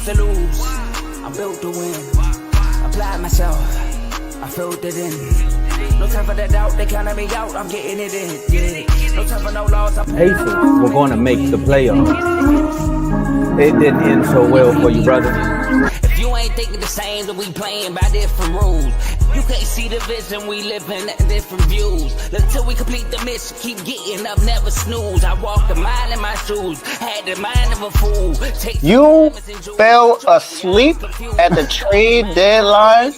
refuse to lose. I'm built to win. Apply myself. I filled it in. No time for the doubt. They counted me out. I'm getting it in. Yeah. No time for no loss. Pacers were going to make the playoffs. It didn't end so well for you, brother. If you ain't thinking the same, then we playing by different rules. You can't see the vision, we living at different views. Until we complete the mission, keep getting up, never snooze. I walked a mile in my shoes, had the mind of a fool. You fell asleep at the trade deadline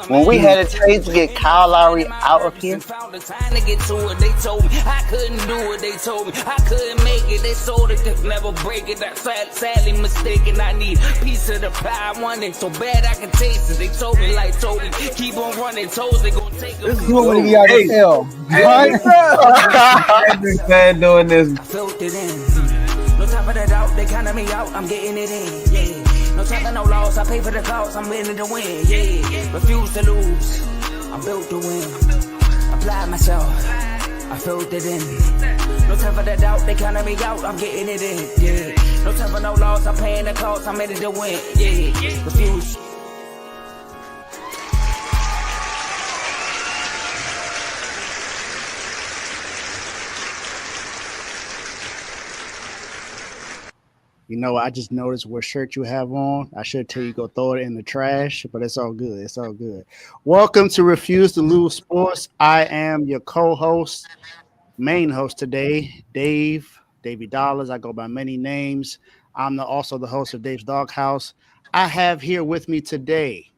when we had a trade to get Kyle Lowry out of here. They told me I couldn't do it. They told me I couldn't make it. They sold it, could never break it. That's sadly mistaken. I need a piece of the pie. I want it so bad I can taste it. They told me, keep on running toes. They gonna take it. You want me to get out of I've been doing this. I felt it in. No time for the doubt. They counted me out. I'm getting it in. Yeah. No time for no loss. I pay for the cost. I'm winning to win. Yeah. Refuse to lose. I'm built to win. Apply myself. I filled it in. No time for the doubt. They counted me out. I'm getting it in. Yeah. No time for no loss. I'm paying the cost. I'm ready to win. Yeah. Refuse. You know, I just noticed what shirt you have on. I should tell you go throw it in the trash, but it's all good. It's all good. Welcome to Refuse to Lose Sports. I am your co-host, main host today, Davey Dollars. I go by many names. I'm also the host of Dave's Doghouse. I have here with me today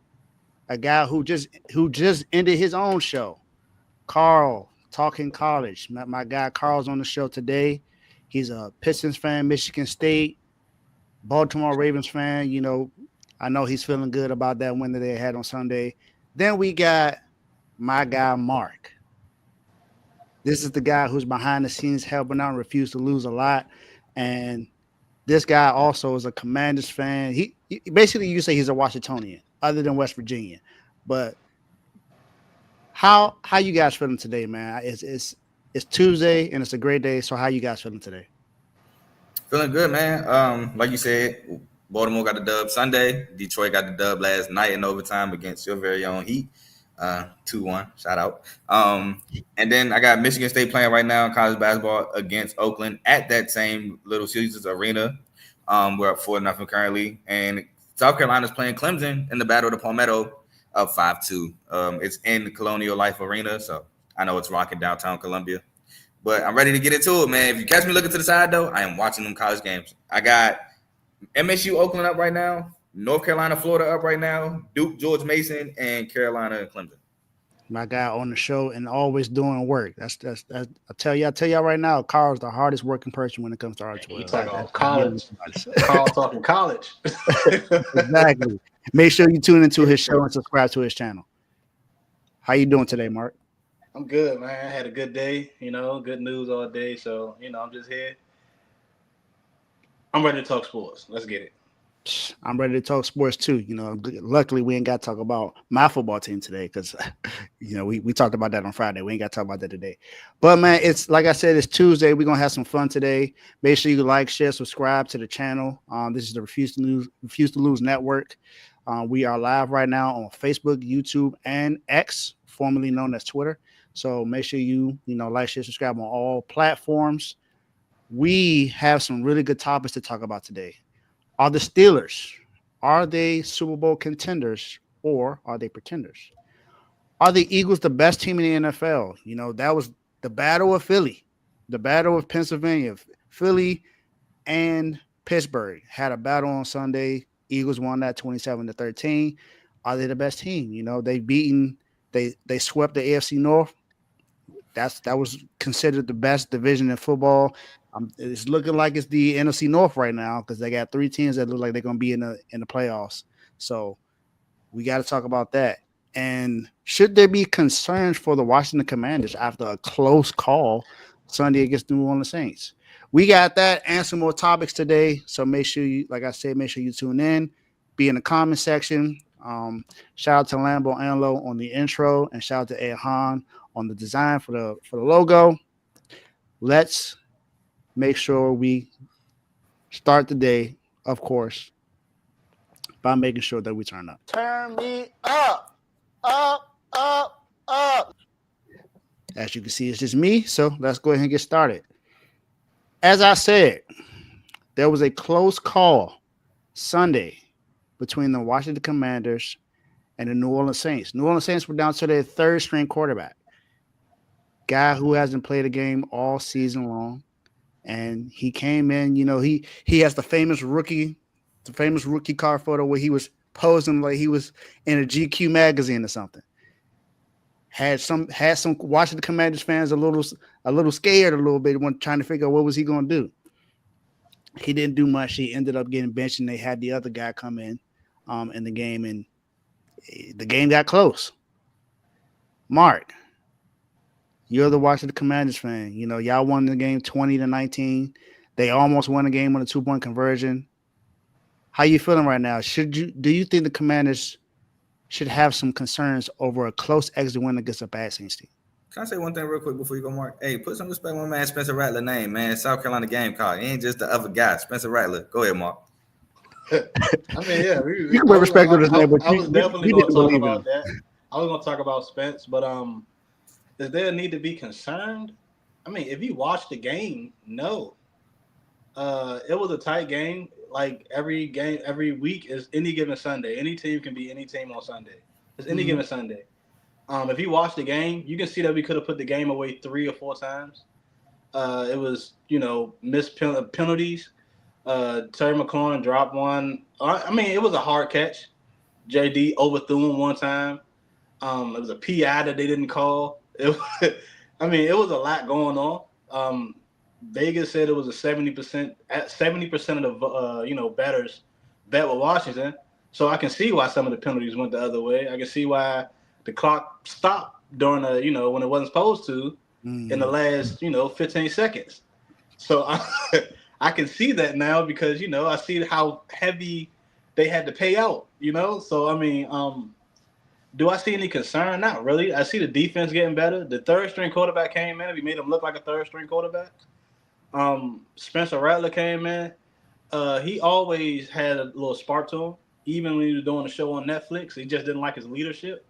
a guy who just ended his own show, Carl, Talking College. My guy Carl's on the show today. He's a Pistons fan, Michigan State, Baltimore Ravens fan. You know, I know he's feeling good about that win that they had on Sunday. Then we got my guy, Mark. This is the guy who's behind the scenes helping out and refuse to lose a lot. And this guy also is a Commanders fan. He basically, you say he's a Washingtonian, other than West Virginia. But how you guys feeling today, man? It's Tuesday and it's a great day. So how you guys feeling today? Feeling good, man. Like you said, Baltimore got the dub Sunday. Detroit got the dub last night in overtime against your very own Heat. 2-1, shout out. And then I got Michigan State playing right now in college basketball against Oakland at that same Little Caesars Arena. We're up 4-0 currently. And South Carolina's playing Clemson in the Battle of the Palmetto, up 5-2. It's in the Colonial Life Arena, so I know it's rocking downtown Columbia. But I'm ready to get into it, man. If you catch me looking to the side, though, I am watching them college games. I got MSU Oakland up right now, North Carolina, Florida up right now, Duke, George Mason, and Carolina and Clemson. My guy on the show and always doing work. That's I tell y'all right now, Carl's the hardest working person when it comes to R12. You talking about college. Carl talking college. Exactly. Make sure you tune into his show and subscribe to his channel. How you doing today, Mark? I'm good, man. I had a good day, good news all day. So, I'm just here. I'm ready to talk sports. Let's get it. I'm ready to talk sports too. Luckily we ain't got to talk about my football team today because, we talked about that on Friday. We ain't got to talk about that today. But, man, it's like I said, it's Tuesday. We're going to have some fun today. Make sure you like, share, subscribe to the channel. This is the Refuse to Lose Network. We are live right now on Facebook, YouTube, and X, formerly known as Twitter. So make sure you like, share, subscribe on all platforms. We have some really good topics to talk about today. Are the Steelers, are they Super Bowl contenders or are they pretenders? Are the Eagles the best team in the NFL? That was the battle of Philly, the battle of Pennsylvania. Philly and Pittsburgh had a battle on Sunday. Eagles won that 27-13. Are they the best team? They swept the AFC North. That was considered the best division in football. It's looking like it's the NFC North right now because they got three teams that look like they're going to be in the playoffs. So we got to talk about that. And should there be concerns for the Washington Commanders after a close call Sunday against New Orleans Saints? We got that and some more topics today. So make sure you tune in, be in the comment section. Shout out to Lambo Anlo on the intro and shout out to Ed Han on the design for the logo. Let's make sure we start the day, of course, by making sure that we turn up. Turn me up, up, up, up. As you can see, it's just me. So let's go ahead and get started. As I said, there was a close call Sunday between the Washington Commanders and the New Orleans Saints. New Orleans Saints were down to their third string quarterback, guy who hasn't played a game all season long. And he came in, he has the famous rookie card photo where he was posing like he was in a GQ magazine or something. Had some Washington Commanders fans a little scared a little bit, trying to figure out what was he going to do. He didn't do much. He ended up getting benched, and they had the other guy come in the game, and the game got close. Mark, you're the Washington Commanders fan. Y'all won the game 20-19. They almost won the game on a 2-point conversion. How you feeling right now? Do you think the Commanders should have some concerns over a close exit win against a bad Saints team? Can I say one thing real quick before you go, Mark? Hey, put some respect on my man Spencer Rattler name, man. South Carolina Gamecock. He ain't just the other guy. Spencer Rattler. Go ahead, Mark. I mean, yeah. You can put respect on his name, but I was definitely going to talk about that. I was going to talk about Spence, but does there need to be concerned? I mean, if you watch the game, no. It was a tight game. Like every week is any given Sunday. Any team can be any team on Sunday. It's any given Sunday. If you watch the game, you can see that we could have put the game away 3 or 4 times. It was, missed penalties. Terry McLaurin dropped one. I mean, it was a hard catch. JD overthrew him one time. It was a PI that they didn't call. It was a lot going on. Vegas said it was a 70% of the bettors bet with Washington. So I can see why some of the penalties went the other way. I can see why the clock stopped during when it wasn't supposed to in the last 15 seconds. So I can see that now because I see how heavy they had to pay out. So I mean, do I see any concern? Not really. I see the defense getting better. The third string quarterback came in. We made him look like a third string quarterback. Spencer Rattler came in. He always had a little spark to him, even when he was doing a show on Netflix. He just didn't like his leadership.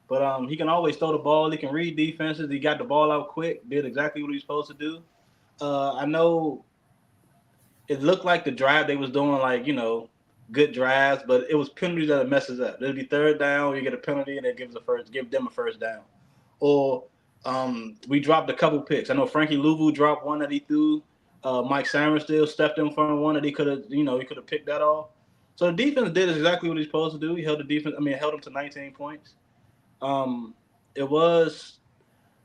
But he can always throw the ball. He can read defenses. He got the ball out quick, did exactly what he was supposed to do. I know it looked like the drive they was doing, good drives, but it was penalties that messes up. There'd be third down, you get a penalty, and it give them a first down. Or we dropped a couple picks. I know Frankie Louvu dropped one that he threw. Mike Sanders still stepped in front of one that he could have picked that off. So the defense did exactly what he's supposed to do. He held held them to 19 points. It was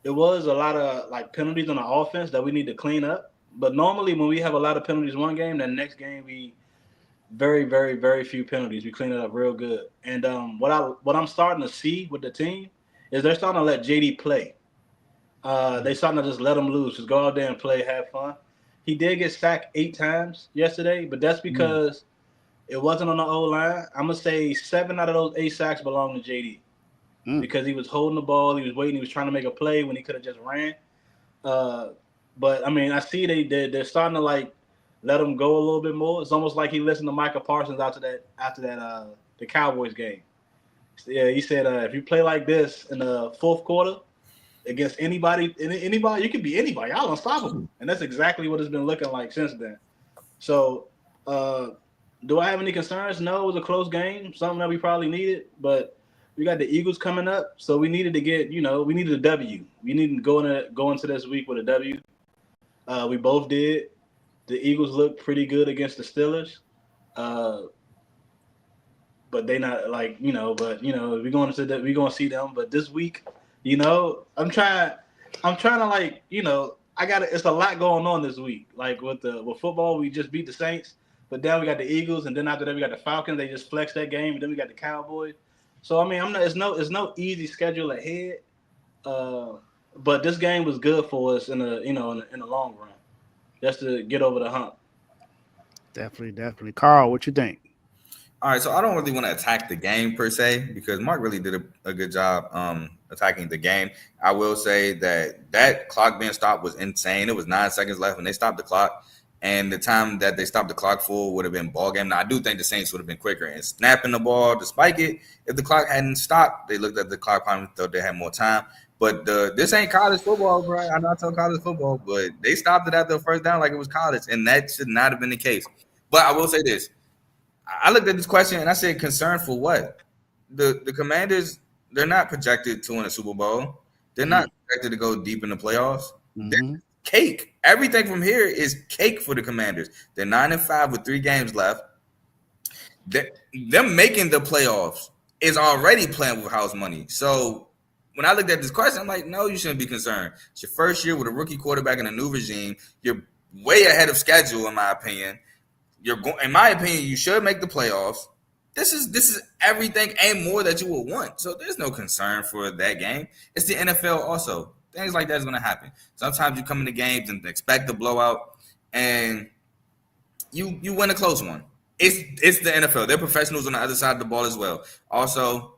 a lot of penalties on the offense that we need to clean up. But normally when we have a lot of penalties one game, then next game we very, very, very few penalties. We clean it up real good. And what I'm starting to see with the team is they're starting to let JD play. They starting to just let him loose. Just go out there and play, have fun. He did get sacked 8 times yesterday, but that's because it wasn't on the O-line. I'm going to say 7 out of those 8 sacks belong to JD because he was holding the ball. He was waiting. He was trying to make a play when he could have just ran. But, I mean, I see they're starting to, let him go a little bit more. It's almost like he listened to Micah Parsons after that the Cowboys game. Yeah, he said, if you play like this in the fourth quarter against anybody, you can be anybody. Y'all unstoppable. And that's exactly what it's been looking like since then. So, do I have any concerns? No, it was a close game, something that we probably needed. But we got the Eagles coming up, so we needed to get, we needed a W. We needed to go into this week with a W. We both did. The Eagles looked pretty good against the Steelers. But they not we're going to that, we're going to see them. But this week, I'm trying to it's a lot going on this week. Like with football, we just beat the Saints, but then we got the Eagles, and then after that we got the Falcons. They just flexed that game, and then we got the Cowboys. So I mean, it's no easy schedule ahead. But this game was good for us in the long run, just to get over the hump. Definitely. Carl, what you think? All right, so I don't really want to attack the game per se because Mark really did a good job attacking the game. I will say that clock being stopped was insane. It was 9 seconds left, and they stopped the clock. And the time that they stopped the clock for would have been ball game. Now, I do think the Saints would have been quicker in snapping the ball to spike it. If the clock hadn't stopped, they looked at the clock, probably thought they had more time. But this ain't college football, bro. I know I tell college football, but they stopped it after the first down like it was college, and that should not have been the case. But I will say this. I looked at this question, and I said, concern for what? The Commanders, they're not projected to win a Super Bowl. They're not projected to go deep in the playoffs. Mm-hmm. Cake. Everything from here is cake for the Commanders. They're 9-5 with 3 games left. Them making the playoffs is already playing with house money. So when I looked at this question, I'm like, no, you shouldn't be concerned. It's your first year with a rookie quarterback in a new regime. You're way ahead of schedule, in my opinion. In my opinion, you should make the playoffs. This is everything and more that you would want. So there's no concern for that game. It's the NFL also. Things like that is going to happen. Sometimes you come into games and expect a blowout, and you win a close one. It's the NFL. They're professionals on the other side of the ball as well. Also,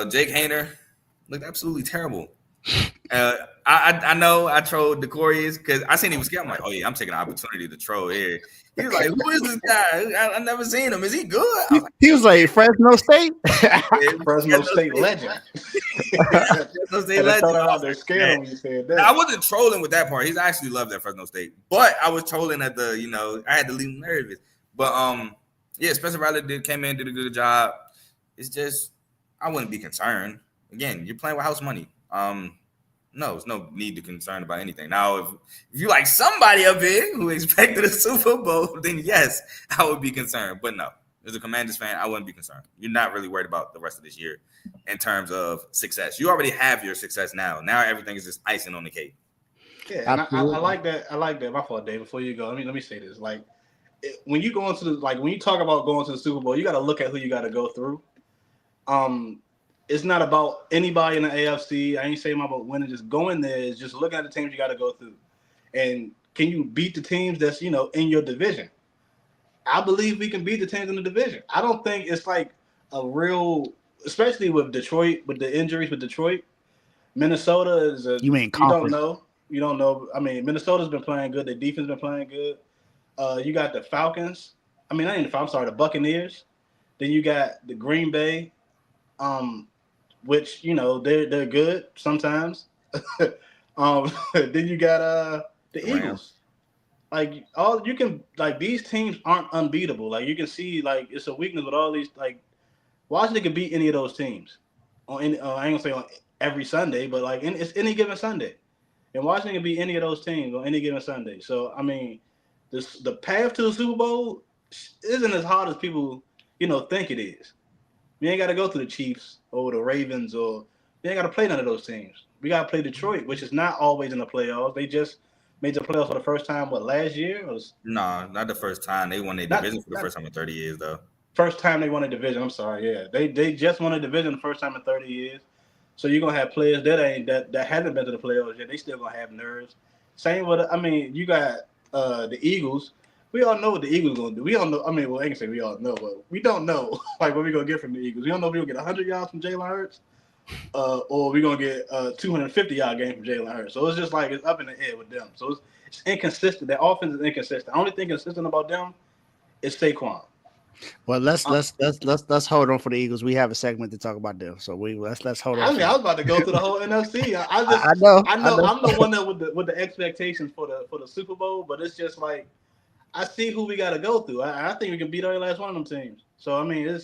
Jake Hayner looked absolutely terrible. I know I trolled Decorius because I seen he was scared. I'm like, oh yeah, I'm taking an opportunity to troll here. He was like, who is this guy? I've never seen him. Is he good? He was like Fresno State. Fresno State legend. Fresno State legend. They're scared when you said that. I wasn't trolling with that part. He's actually loved at Fresno State, but I was trolling at the, I had to leave him nervous. But yeah, Spencer Rattler came in, did a good job. It's just I wouldn't be concerned. Again, you're playing with house money. No, there's no need to concern about anything. Now, if you like somebody up here who expected a Super Bowl, then yes, I would be concerned. But no, as a Commanders fan, I wouldn't be concerned. You're not really worried about the rest of this year in terms of success. You already have your success now. Now everything is just icing on the cake. Yeah, and I like that. I like that. My fault, Dave. Before you go, let me say this. Like, when you go into when you talk about going to the Super Bowl, you got to look at who you got to go through. It's not about anybody in the AFC. I ain't saying about winning. Just going there is just looking at the teams you got to go through, and can you beat the teams that's in your division? I believe we can beat the teams in the division. I don't think it's like a real, especially with Detroit, with the injuries with Detroit. Minnesota is a. You mean conference? You don't know. I mean, Minnesota's been playing good. The defense been playing good. You got the Falcons. I mean, the Buccaneers. Then you got the Green Bay. Which they're good sometimes. Then you got the Eagles. Like these teams aren't unbeatable. Like you can see, like it's a weakness with all these. Like Washington can beat any of those teams. I ain't gonna say on every Sunday, but like it's any given Sunday, and Washington can beat any of those teams on any given Sunday. So I mean, the path to the Super Bowl isn't as hard as people think it is. We ain't got to go through the Chiefs or the Ravens, or we ain't got to play none of those teams. We got to play Detroit, which is not always in the playoffs. They just made the playoffs for the first time, last year? No, not the first time. They won their division for the first time in 30 years, though. First time they won a division. I'm sorry, yeah. They just won a division the first time in 30 years. So you're going to have players that haven't been to the playoffs yet. They still going to have nerves. Same with, you got the Eagles. We all know what the Eagles going to do. We don't know. I can say we all know, but we don't know what we're going to get from the Eagles. We don't know if we're going to get 100 yards from Jalen Hurts or we're going to get a 250-yard game from Jalen Hurts. So it's just like it's up in the air with them. So it's inconsistent. Their offense is inconsistent. The only thing consistent about them is Saquon. Well, let's hold on for the Eagles. We have a segment to talk about them, so let's hold on. I was about to go through the whole NFC. I know. I'm the one that with the expectations for the Super Bowl, but it's just like I see who we got to go through. I think we can beat every last one of them teams. So I mean, I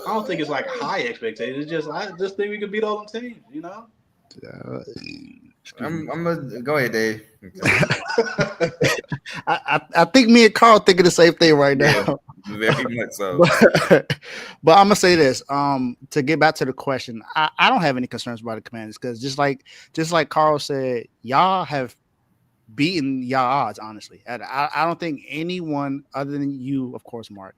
don't think it's like high expectations. I just think we can beat all them teams. I'm gonna go ahead, Dave. I think me and Carl thinking the same thing right now. Very much so. But I'm gonna say this. To get back to the question, I don't have any concerns about the Commanders because just like Carl said, y'all have beaten y'all odds. Honestly, I don't think anyone other than you, of course, Mark,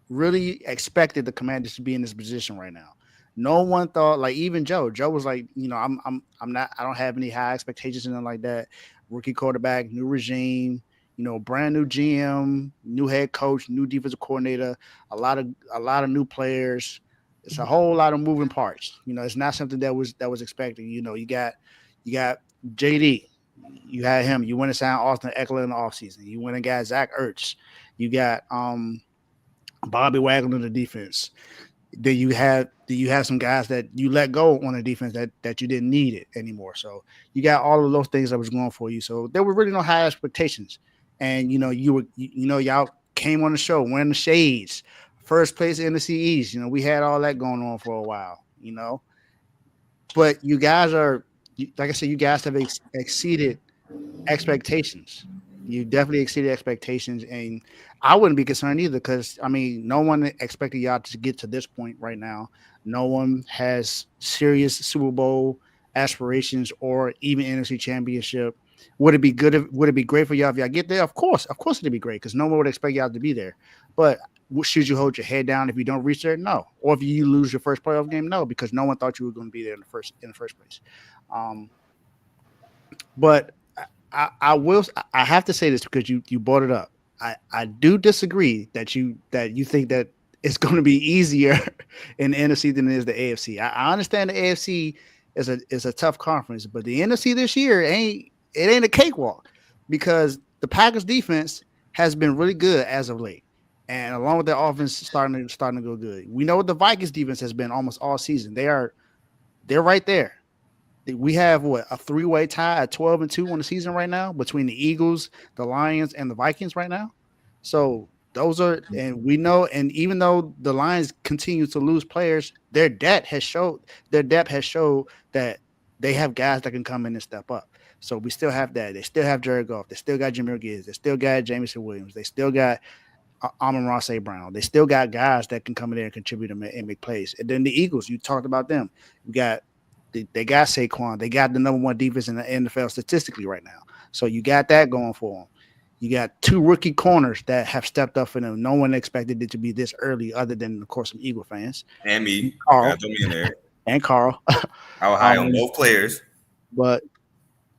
really expected the Commanders to be in this position right now. No one thought, like even Joe. Joe was like, I'm not. I don't have any high expectations and nothing like that. Rookie quarterback, new regime. Brand new GM, new head coach, new defensive coordinator, a lot of new players. It's a whole lot of moving parts. It's not something that was expected. You got JD, You had him. You went and signed Austin Eckler in the offseason. You went and got Zach Ertz. You got Bobby Wagner in the defense. Then you have some guys that you let go on the defense that you didn't need it anymore. So you got all of those things that was going for you. So there were really no high expectations. And y'all came on the show wearing the shades, first place in the CEs. We had all that going on for a while. But you guys are, like I said, you guys have exceeded expectations. You definitely exceeded expectations, and I wouldn't be concerned either because, no one expected y'all to get to this point right now. No one has serious Super Bowl aspirations or even NFC Championship. Would it be good? Would it be great for y'all if y'all get there? Of course it'd be great because no one would expect y'all to be there. But should you hold your head down if you don't reach there? No. Or if you lose your first playoff game? No, because no one thought you were going to be there in the first place. But I have to say this because you brought it up. I do disagree that you think that it's going to be easier in the NFC than it is the AFC. I understand the AFC is a tough conference, but the NFC this year ain't a cakewalk because the Packers defense has been really good as of late. And along with their offense starting to go good. We know what the Vikings defense has been almost all season. They're right there. We have a 3-way tie at 12-2 on the season right now between the Eagles, the Lions, and the Vikings right now. So those are, and we know, and even though the Lions continue to lose players, their depth has showed that they have guys that can come in and step up. So we still have that. They still have Jared Goff. They still got Jimmy Gibbs. They still got Jamison Williams. They still got Amon-Ra St. Brown. They still got guys that can come in there and contribute and make plays. And then the Eagles, you talked about them. They got Saquon. They got the number one defense in the NFL statistically right now. So you got that going for them. You got 2 rookie corners that have stepped up for them. No one expected it to be this early other than, of course, some Eagle fans. And me. Carl. Got me in there. And Carl. I was high on both players. But,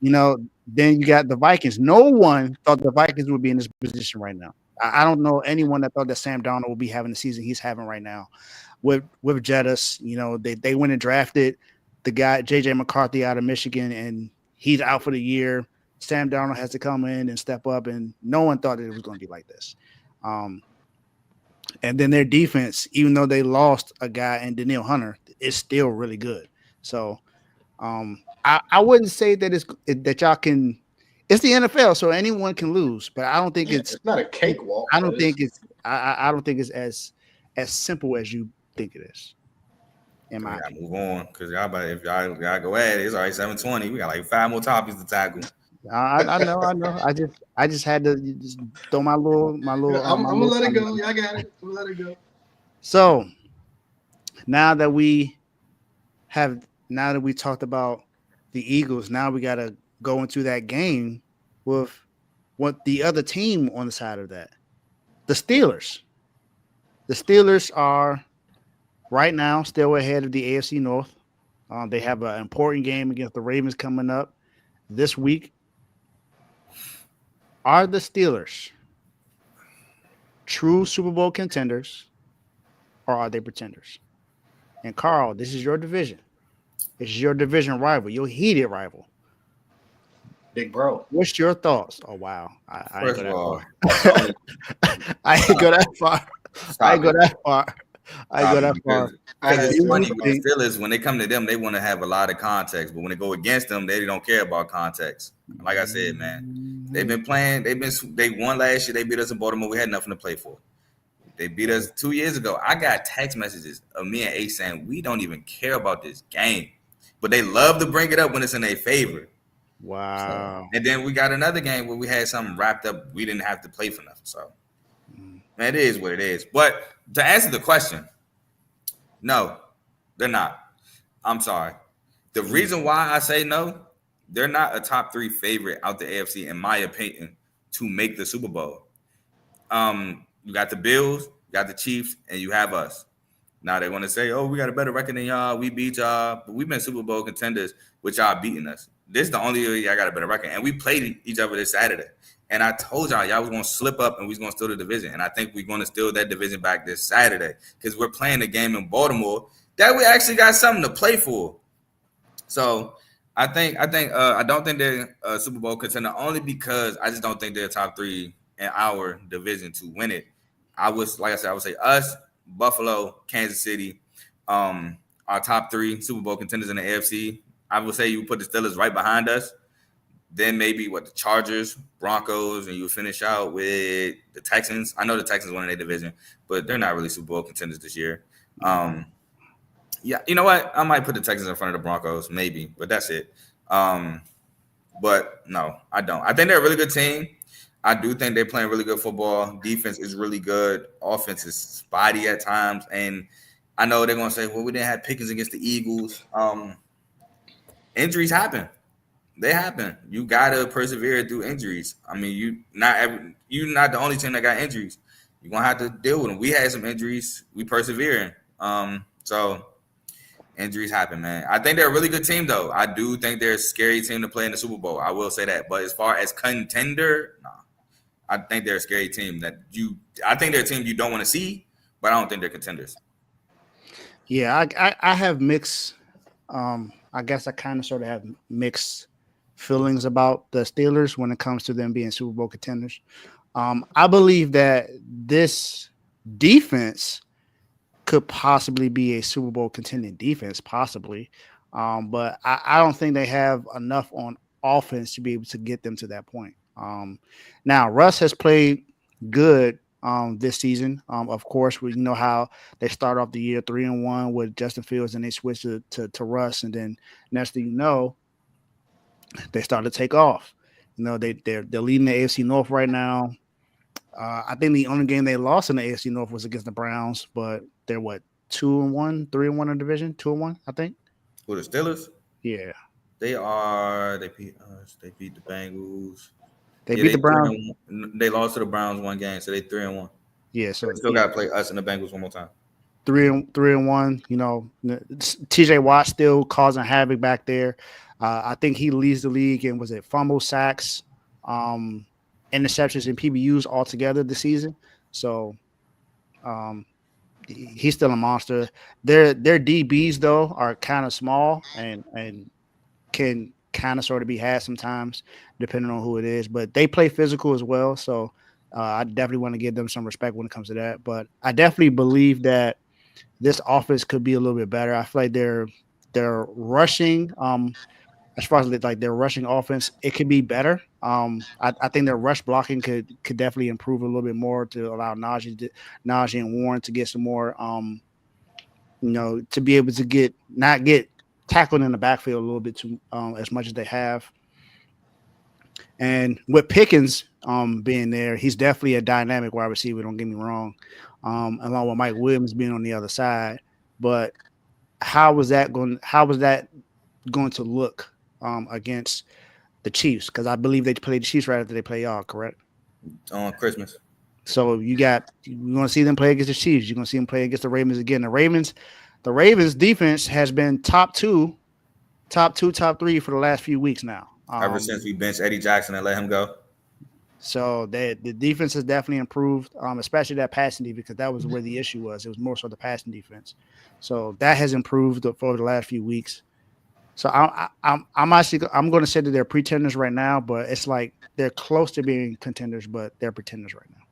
then you got the Vikings. No one thought the Vikings would be in this position right now. I don't know anyone that thought that Sam Darnold would be having the season he's having right now. With Jettis, they went and drafted the guy J.J. McCarthy out of Michigan, and he's out for the year. Sam Darnold has to come in and step up, and no one thought that it was going to be like this. And then their defense, even though they lost a guy in Danielle Hunter, is still really good. So I wouldn't say that y'all can. It's the NFL, so anyone can lose, but I don't think it's not a cakewalk. I don't think it's as simple as you think it is. We gotta move on because if y'all go at it, it's already 7:20. We got like 5 more topics to tackle. I know. I just had to just throw my little. I'm gonna let it go. Y'all got it. I'm gonna let it go. So now that we talked about the Eagles, now we gotta go into that game with what the other team on the side of that, the Steelers. The Steelers are right now still ahead of the AFC North. They have an important game against the Ravens coming up this week. Are the Steelers true Super Bowl contenders, or are they pretenders? And Carl, this is your division. This is your division rival, your heated rival. Big bro. What's your thoughts? Oh, wow. I First of all, I ain't go that far. I ain't go that far. It's funny with the Steelers, when they come to them, they want to have a lot of context. But when they go against them, they don't care about context. Like I said, man, they've been playing. They won last year. They beat us in Baltimore. We had nothing to play for. They beat us 2 years ago. I got text messages of me and Ace saying, we don't even care about this game. But they love to bring it up when it's in their favor. Wow. So, and then we got another game where we had something wrapped up. We didn't have to play for nothing. So, man, it is what it is. But to answer the question, no, they're not. I'm sorry. The reason why I say no, they're not a top 3 favorite out the AFC, in my opinion, to make the Super Bowl. You got the Bills, you got the Chiefs, and you have us. Now they want to say, oh, we got a better record than y'all. We beat y'all. But we've been Super Bowl contenders, with y'all beating us. This is the only year y'all got a better record. And we played each other this Saturday. And I told y'all was going to slip up and we was going to steal the division. And I think we're going to steal that division back this Saturday because we're playing a game in Baltimore that we actually got something to play for. So I don't think they're a Super Bowl contender only because I just don't think they're top 3 in our division to win it. I would say us, Buffalo, Kansas City, our top 3 Super Bowl contenders in the AFC. I would say you put the Steelers right behind us. Then maybe the Chargers, Broncos, and you finish out with the Texans. I know the Texans won their division, but they're not really Super Bowl contenders this year. Yeah, you know what? I might put the Texans in front of the Broncos, maybe, but that's it. But no, I don't. I think they're a really good team. I do think they're playing really good football. Defense is really good. Offense is spotty at times. And I know they're going to say, well, we didn't have Pickens against the Eagles. Injuries happen. They happen. You got to persevere through injuries. I mean, you're not the only team that got injuries. You're going to have to deal with them. We had some injuries. We persevering. So injuries happen, man. I think they're a really good team, though. I do think they're a scary team to play in the Super Bowl. I will say that. But as far as contender, nah. I think they're a scary team I think they're a team you don't want to see, but I don't think they're contenders. Yeah, I have mixed. I guess I kind of sort of have mixed feelings about the Steelers when it comes to them being Super Bowl contenders. I believe that this defense could possibly be a Super Bowl contending defense, possibly. But I don't think they have enough on offense to be able to get them to that point. Now, Russ has played good this season. Of course, we know how they start off the year 3-1 with Justin Fields, and they switch to Russ, and then next thing you know, they start to take off. You know, they're leading the AFC North right now. I think the only game they lost in the AFC North was against the Browns, but they're 2-1, 3-1 in the division, 2-1, I think. Who, the Steelers? Yeah, they are. They beat us. They beat the Bengals. They beat the Browns. They lost to the Browns one game, so they 3-1. Yeah, so they still got to play us and the Bengals one more time. 3-1. You know, T.J. Watt still causing havoc back there. I think he leads the league in fumble, sacks, interceptions, and PBUs altogether this season. So, he's still a monster. Their DBs though are kind of small and can kind of sort of be had sometimes depending on who it is, but they play physical as well. So I definitely want to give them some respect when it comes to that. But I definitely believe that this offense could be a little bit better. I feel like they're rushing, as far as like their rushing offense, it could be better. I think their rush blocking could definitely improve a little bit more to allow Najee and Warren to get some more, to be able to not get tackled in the backfield a little bit too as much as they have. And with Pickens being there, he's definitely a dynamic wide receiver. Don't get me wrong. Along with Mike Williams being on the other side, but how was that going to look against the Chiefs? Because I believe they played the Chiefs right after they play y'all, correct? On Christmas. So you're going to see them play against the Chiefs. You're going to see them play against the Ravens again. The Ravens defense has been top 2, top 3 for the last few weeks now. Ever since we benched Eddie Jackson and let him go. So the defense has definitely improved, especially that passing defense, because that was where the issue was. It was more so the passing defense. So that has improved for the last few weeks. So I'm going to say that they're pretenders right now, but it's like they're close to being contenders, but they're pretenders right now.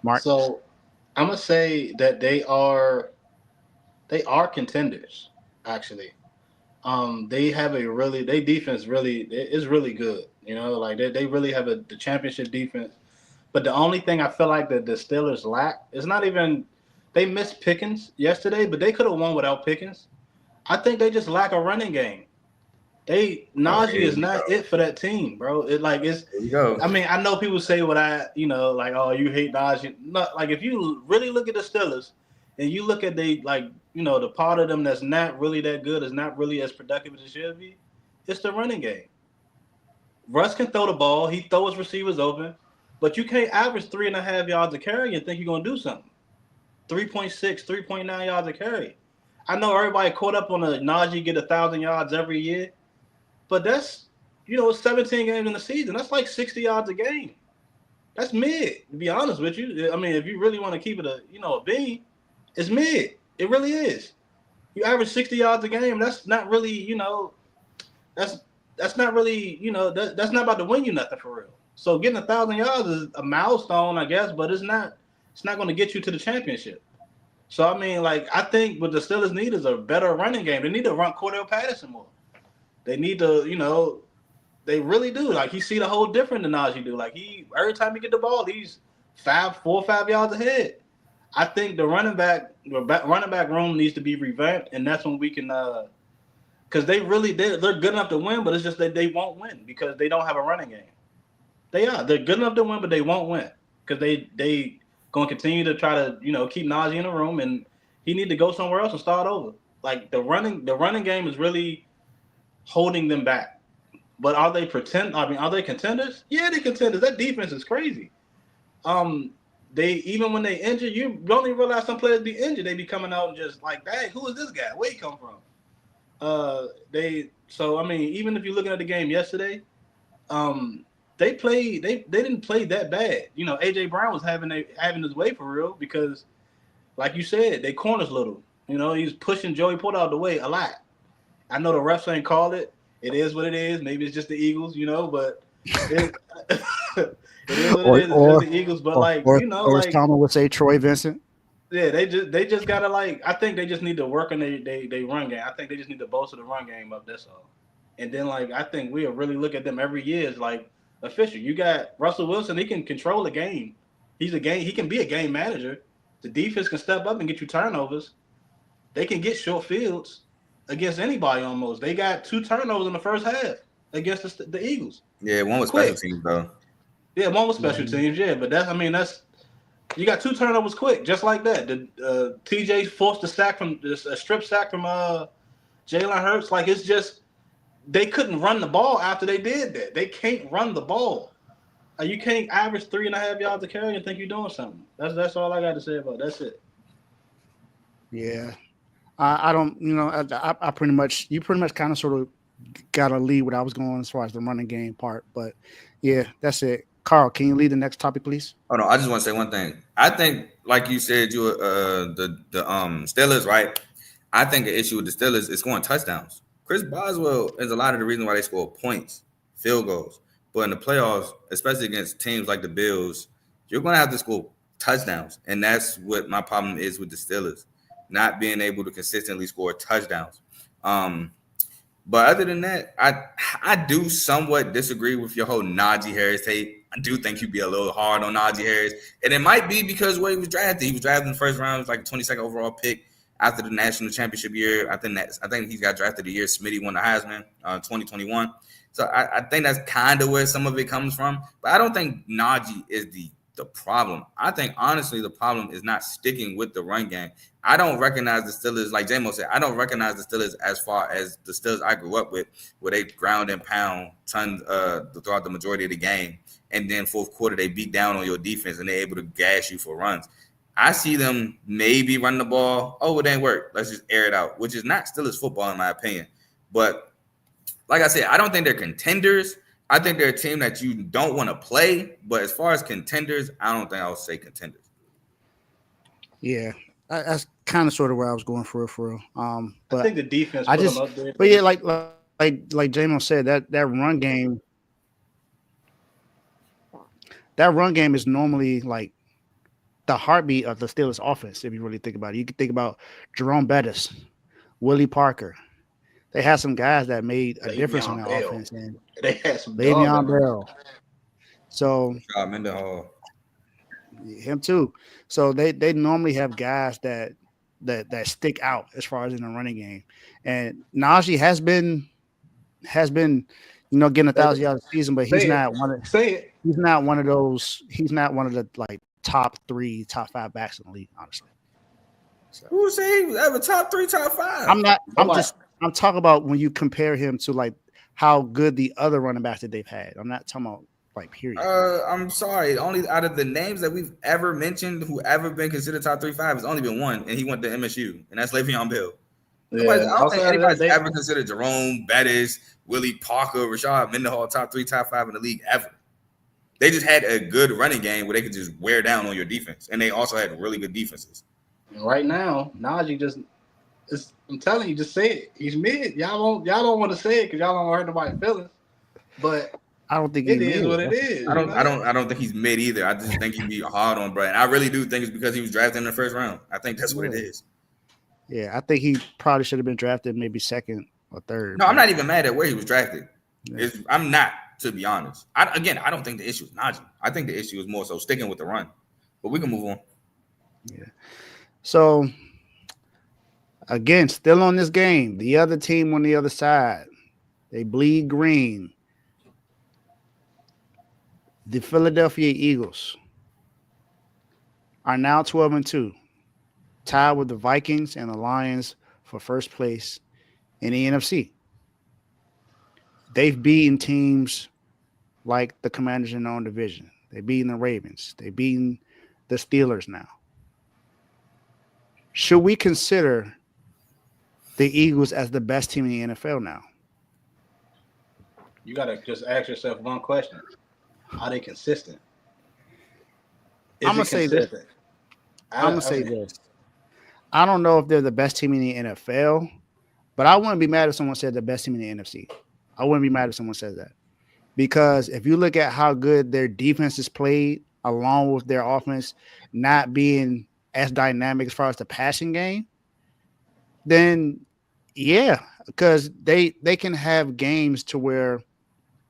Mark. So I'm gonna say that they are contenders actually. They have their defense really is really good. You know, like they really have the championship defense. But the only thing I feel like that the Steelers lack is not even they missed Pickens yesterday, but they could have won without Pickens. I think they just lack a running game. Najee is not it for that team, bro. There you go. I mean, I know people say oh, you hate Najee. Not like if you really look at the Steelers and you look at the part of them that's not really that good, is not really as productive as it should be, it's the running game. Russ can throw the ball, he throws receivers open, but you can't average 3.5 yards a carry and think you're gonna do something. 3.6, 3.9 yards a carry. I know everybody caught up on a Najee get 1,000 yards every year, but that's 17 games in the season. That's like 60 yards a game. That's mid, to be honest with you. I mean, if you really want to keep it a bean, it's mid. It really is. You average 60 yards a game. That's not really, that's not really, that's not about to win you nothing for real. So getting 1,000 yards is a milestone, I guess, but it's not going to get you to the championship. So I mean, like, I think what the Steelers need is a better running game. They need to run Cordell Patterson more. They need to, they really do. Like, he see the whole different than Najee do. Like, every time he get the ball, he's 4 or 5 yards ahead. I think the running back room needs to be revamped, and that's when we can because they're good enough to win, but it's just that they won't win because they don't have a running game. They're good enough to win, but they won't win because they gonna continue to try to keep Najee in the room, and he need to go somewhere else and start over. Like, the running game is really holding them back. But are they contenders? Yeah, they contenders. That defense is crazy. They, even when they injure, you don't even realize some players be injured. They be coming out and just like, dang, who is this guy? Where he come from? So I mean, even if you're looking at the game yesterday, they didn't play that bad. AJ Brown was having his way for real because, like you said, they corners little. He's pushing Joey Porter out the way a lot. I know the refs ain't called it. It is what it is. Maybe it's just the Eagles, but it is what it is. It's just the Eagles. But or as Tomo would say, Troy Vincent. Yeah, they just gotta, like, I think they just need to work on they run game. I think they just need to bolster the run game up. That's all. And then, like, I think we'll really look at them every year as like official. You got Russell Wilson. He can control the game. He can be a game manager. The defense can step up and get you turnovers. They can get short fields against anybody almost. They got 2 turnovers in the first half against the Eagles. Yeah, one was special teams though. Yeah, one was special teams. Yeah, but that's you got 2 turnovers quick, just like that. The TJ forced a strip sack from Jalen Hurts. Like, it's just they couldn't run the ball after they did that. They can't run the ball. You can't average 3.5 yards a carry and think you're doing something. That's all I got to say about it. That's it. Yeah. I don't, I pretty much kind of sort of got to lead what I was going as far as the running game part. But yeah, that's it. Carl, can you lead the next topic, please? Oh no, I just want to say one thing. I think, like you said, the Steelers, right? I think the issue with the Steelers is scoring touchdowns. Chris Boswell is a lot of the reason why they score points, field goals. But in the playoffs, especially against teams like the Bills, you're going to have to score touchdowns. And that's what my problem is with the Steelers, not being able to consistently score touchdowns. But other than that, I do somewhat disagree with your whole Najee Harris take. I do think he'd be a little hard on Najee Harris. And it might be because where he was drafted. He was drafted in the first round. It was like a 22nd overall pick after the national championship year. I think he got drafted the year Smitty won the Heisman, 2021. So I think that's kind of where some of it comes from. But I don't think Najee is the problem. I think, honestly, the problem is not sticking with the run game. I don't recognize the Steelers, like J-Mo said, I don't recognize the Steelers as far as the Steelers I grew up with, where they ground and pound tons throughout the majority of the game. And then fourth quarter, they beat down on your defense and they're able to gash you for runs. I see them maybe run the ball. Oh, it didn't work. Let's just air it out, which is not Steelers football, in my opinion. But like I said, I don't think they're contenders. I think they're a team that you don't want to play. But as far as contenders, I don't think I would say contenders. Yeah, that's kind of sort of where I was going for real. But I think the defense. Them up there. But yeah, like J-Mo said, that run game. That run game is normally like the heartbeat of the Steelers offense. If you really think about it, you can think about Jerome Bettis, Willie Parker. They had some guys that made a difference on that offense, and they had some Le'Veon Bell. So Mendenhall. Him too. So they normally have guys that stick out as far as in the running game. And Najee has been getting 1,000 yards a season, but he's not one of those. He's not one of the like top 3, top 5 backs in the league, honestly. So, who say he was ever top 3, top 5? I'm talking about when you compare him to like how good the other running backs that they've had. I'm not talking about like period. I'm sorry. Only out of the names that we've ever mentioned who ever been considered top 3, 5 has only been one, and he went to MSU, and that's Le'Veon Bell. Yeah, I don't think anybody's ever considered Jerome Bettis, Willie Parker, Rashad Mendenhall top 3, top 5 in the league ever. They just had a good running game where they could just wear down on your defense, and they also had really good defenses. Right now, Najee just I'm telling you, just say it. He's mid. Y'all don't want to say it because y'all don't want to hurt nobody's feelings. But I don't think it he is made what it. it is. I don't think he's mid either. I just think he'd be hard on Bryant. I really do think it's because he was drafted in the first round. I think that's what it is. Yeah, I think he probably should have been drafted maybe second or third. No, I'm not even mad at where he was drafted. Yeah. I'm not, to be honest. I don't think the issue is Najee. I think the issue is more so sticking with the run. But we can move on. Yeah. So again, still on this game, the other team on the other side, they bleed green. The Philadelphia Eagles are now 12-2, tied with the Vikings and the Lions for first place in the NFC. They've beaten teams like the Commanders in their own division. They've beaten the Ravens. They've beaten the Steelers now. Should we consider the Eagles as the best team in the NFL now? You gotta just ask yourself one question: are they consistent? I'm gonna say this. I'm gonna say this. I don't know if they're the best team in the NFL, but I wouldn't be mad if someone said the best team in the NFC. I wouldn't be mad if someone says that, because if you look at how good their defense is played, along with their offense not being as dynamic as far as the passing game, then yeah, because they can have games to where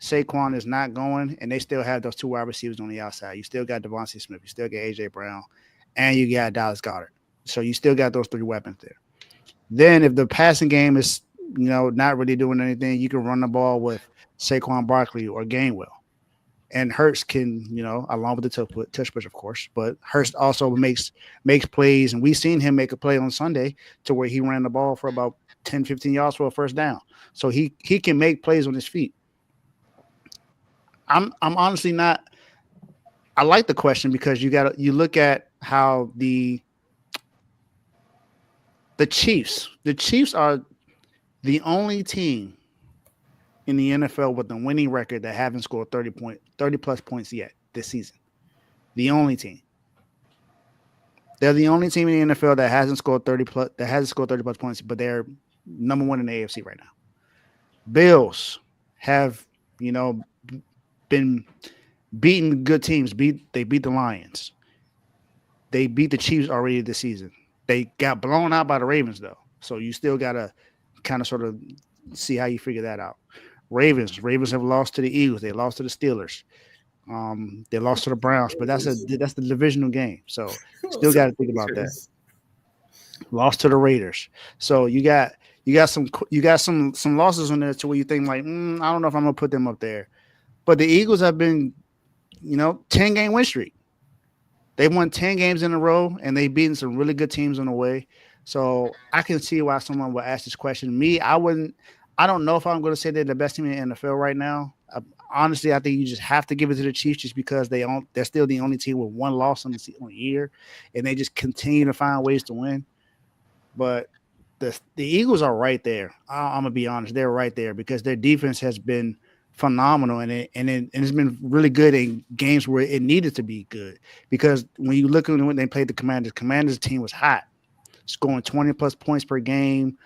Saquon is not going, and they still have those two wide receivers on the outside. You still got Devontae Smith, you still got AJ Brown, and you got Dallas Goedert. So you still got those three weapons there. Then if the passing game is, not really doing anything, you can run the ball with Saquon Barkley or Gainwell. And Hurts can, along with the touch push, of course, but Hurts also makes plays, and we've seen him make a play on Sunday to where he ran the ball for about 10, 15 yards for a first down. So he can make plays on his feet. I'm honestly not. I like the question because you look at how the Chiefs are the only team in the NFL with a winning record that haven't scored 30 plus points yet this season. The only team. They're the only team in the NFL that hasn't scored 30 plus points, but they're number one in the AFC right now. Bills have, been beating good teams. They beat the Lions. They beat the Chiefs already this season. They got blown out by the Ravens, though. So you still got to kind of sort of see how you figure that out. Ravens have lost to the Eagles. They lost to the Steelers. They lost to the Browns, but that's the divisional game. So still got to think about that. Lost to the Raiders. So you got some losses on there to where you think like, I don't know if I'm gonna put them up there. But the Eagles have been, 10-game win streak. They won 10 games in a row, and they've beaten some really good teams on the way. So I can see why someone would ask this question. Me, I wouldn't. I don't know if I'm going to say they're the best team in the NFL right now. Honestly, I think you just have to give it to the Chiefs just because they're still the only team with one loss on the year, and they just continue to find ways to win. But the Eagles are right there. I'm gonna be honest, they're right there because their defense has been phenomenal, and it's been really good in games where it needed to be good. Because when you look at when they played the Commanders team was hot, scoring 20 plus points per game.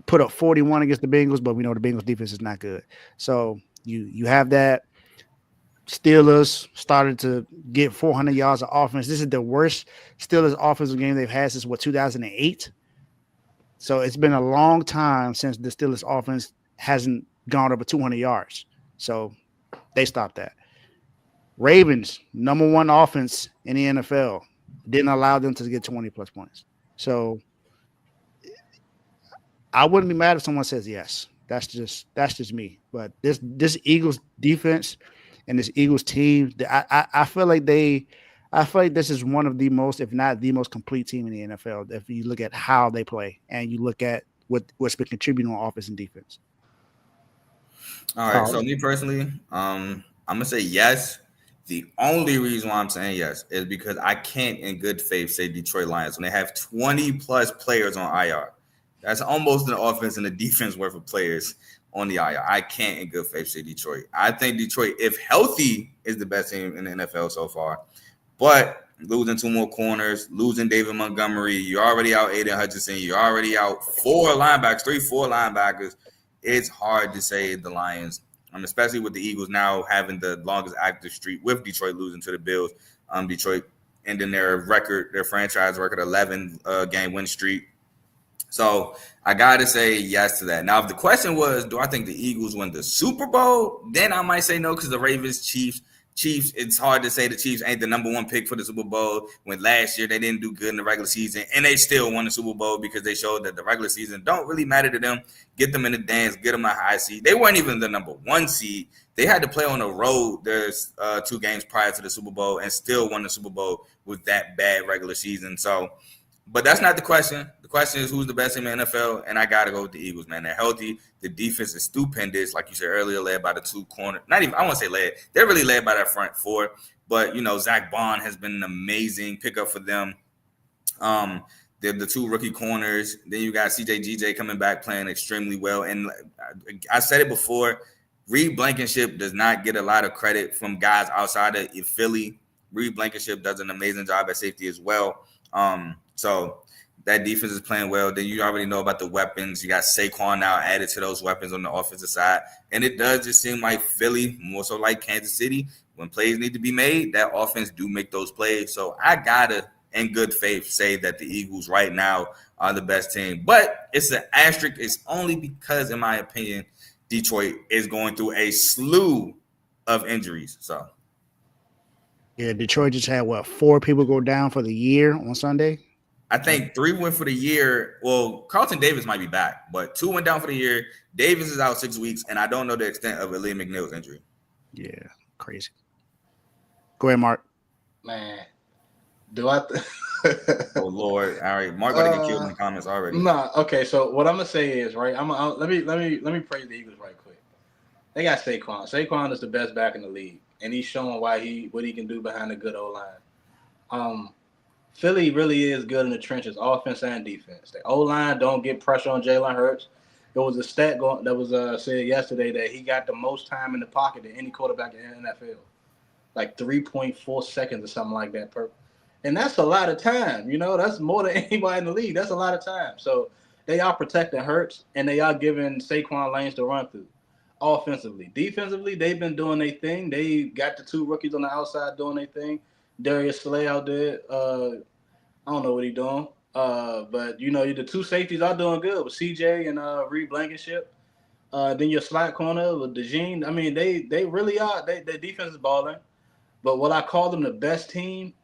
Put up 41 against the Bengals, but we know the Bengals defense is not good. So you have that. Steelers started to get 400 yards of offense. This is the worst Steelers offensive game they've had since 2008. So it's been a long time since the Steelers offense hasn't gone over 200 yards. So they stopped that. Ravens, number one offense in the NFL, didn't allow them to get 20 plus points. So I wouldn't be mad if someone says yes. That's just me. But this Eagles defense and this Eagles team, I feel like this is one of the most, if not the most complete team in the NFL. If you look at how they play and you look at what's been contributing on offense and defense. All right. So me personally, I'm gonna say yes. The only reason why I'm saying yes is because I can't, in good faith, say Detroit Lions when they have 20 plus players on IR. That's almost an offense and a defense worth of players on the IR. I can't, in good faith, say Detroit. I think Detroit, if healthy, is the best team in the NFL so far. But losing 2 more corners, losing David Montgomery. You're already out Aiden Hutchinson. You're already out 4 linebackers. It's hard to say the Lions, especially with the Eagles now having the longest active streak with Detroit losing to the Bills. Detroit ending their franchise record 11 game win streak. So I got to say yes to that. Now, if the question was, do I think the Eagles win the Super Bowl? Then I might say no, because the Ravens, Chiefs, it's hard to say the Chiefs ain't the number 1 pick for the Super Bowl when last year they didn't do good in the regular season, and they still won the Super Bowl because they showed that the regular season don't really matter to them. Get them in the dance, get them a high seed. They weren't even the number 1 seed. They had to play on the road. There's 2 games prior to the Super Bowl and still won the Super Bowl with that bad regular season. So, but that's not the question. The question is who's the best in the NFL, and I got to go with the Eagles, man. They're healthy. The defense is stupendous, like you said earlier, led by the 2 corners. Not even, I won't say led. They're really led by that front 4. But, Zach Bond has been an amazing pickup for them. They're the 2 rookie corners. Then you got CJ coming back playing extremely well. And I said it before, Reed Blankenship does not get a lot of credit from guys outside of Philly. Reed Blankenship does an amazing job at safety as well. So that defense is playing well. Then you already know about the weapons. You got Saquon now added to those weapons on the offensive side. And it does just seem like Philly, more so like Kansas City, when plays need to be made, that offense do make those plays. So I got to, in good faith, say that the Eagles right now are the best team. But it's an asterisk. It's only because, in my opinion, Detroit is going through a slew of injuries. So, yeah, Detroit just had 4 people go down for the year on Sunday. I think 3 went for the year. Well, Carlton Davis might be back, but 2 went down for the year. Davis is out 6 weeks, and I don't know the extent of Aaliyah McNeil's injury. Yeah, crazy. Go ahead, Mark. Man, do I? Oh Lord! All right, Mark gonna get killed in the comments already. Nah. Okay, so what I'm gonna say is right. Let me praise the Eagles right quick. They got Saquon. Saquon is the best back in the league, and he's showing what he can do behind a good O-line. Philly really is good in the trenches, offense and defense. The O-line don't get pressure on Jalen Hurts. There was a stat that was said yesterday that he got the most time in the pocket than any quarterback in the NFL, like 3.4 seconds or something like that per. And that's a lot of time. That's more than anybody in the league. That's a lot of time. So they are protecting Hurts, and they are giving Saquon lanes to run through. Offensively, defensively, they've been doing their thing. They got the 2 rookies on the outside doing their thing. Darius Slay out there. I don't know what he's doing. But the 2 safeties are doing good with CJ and Reed Blankenship. Then your slot corner with DeJean. I mean, they really are. Their defense is balling. But will I call them the best team?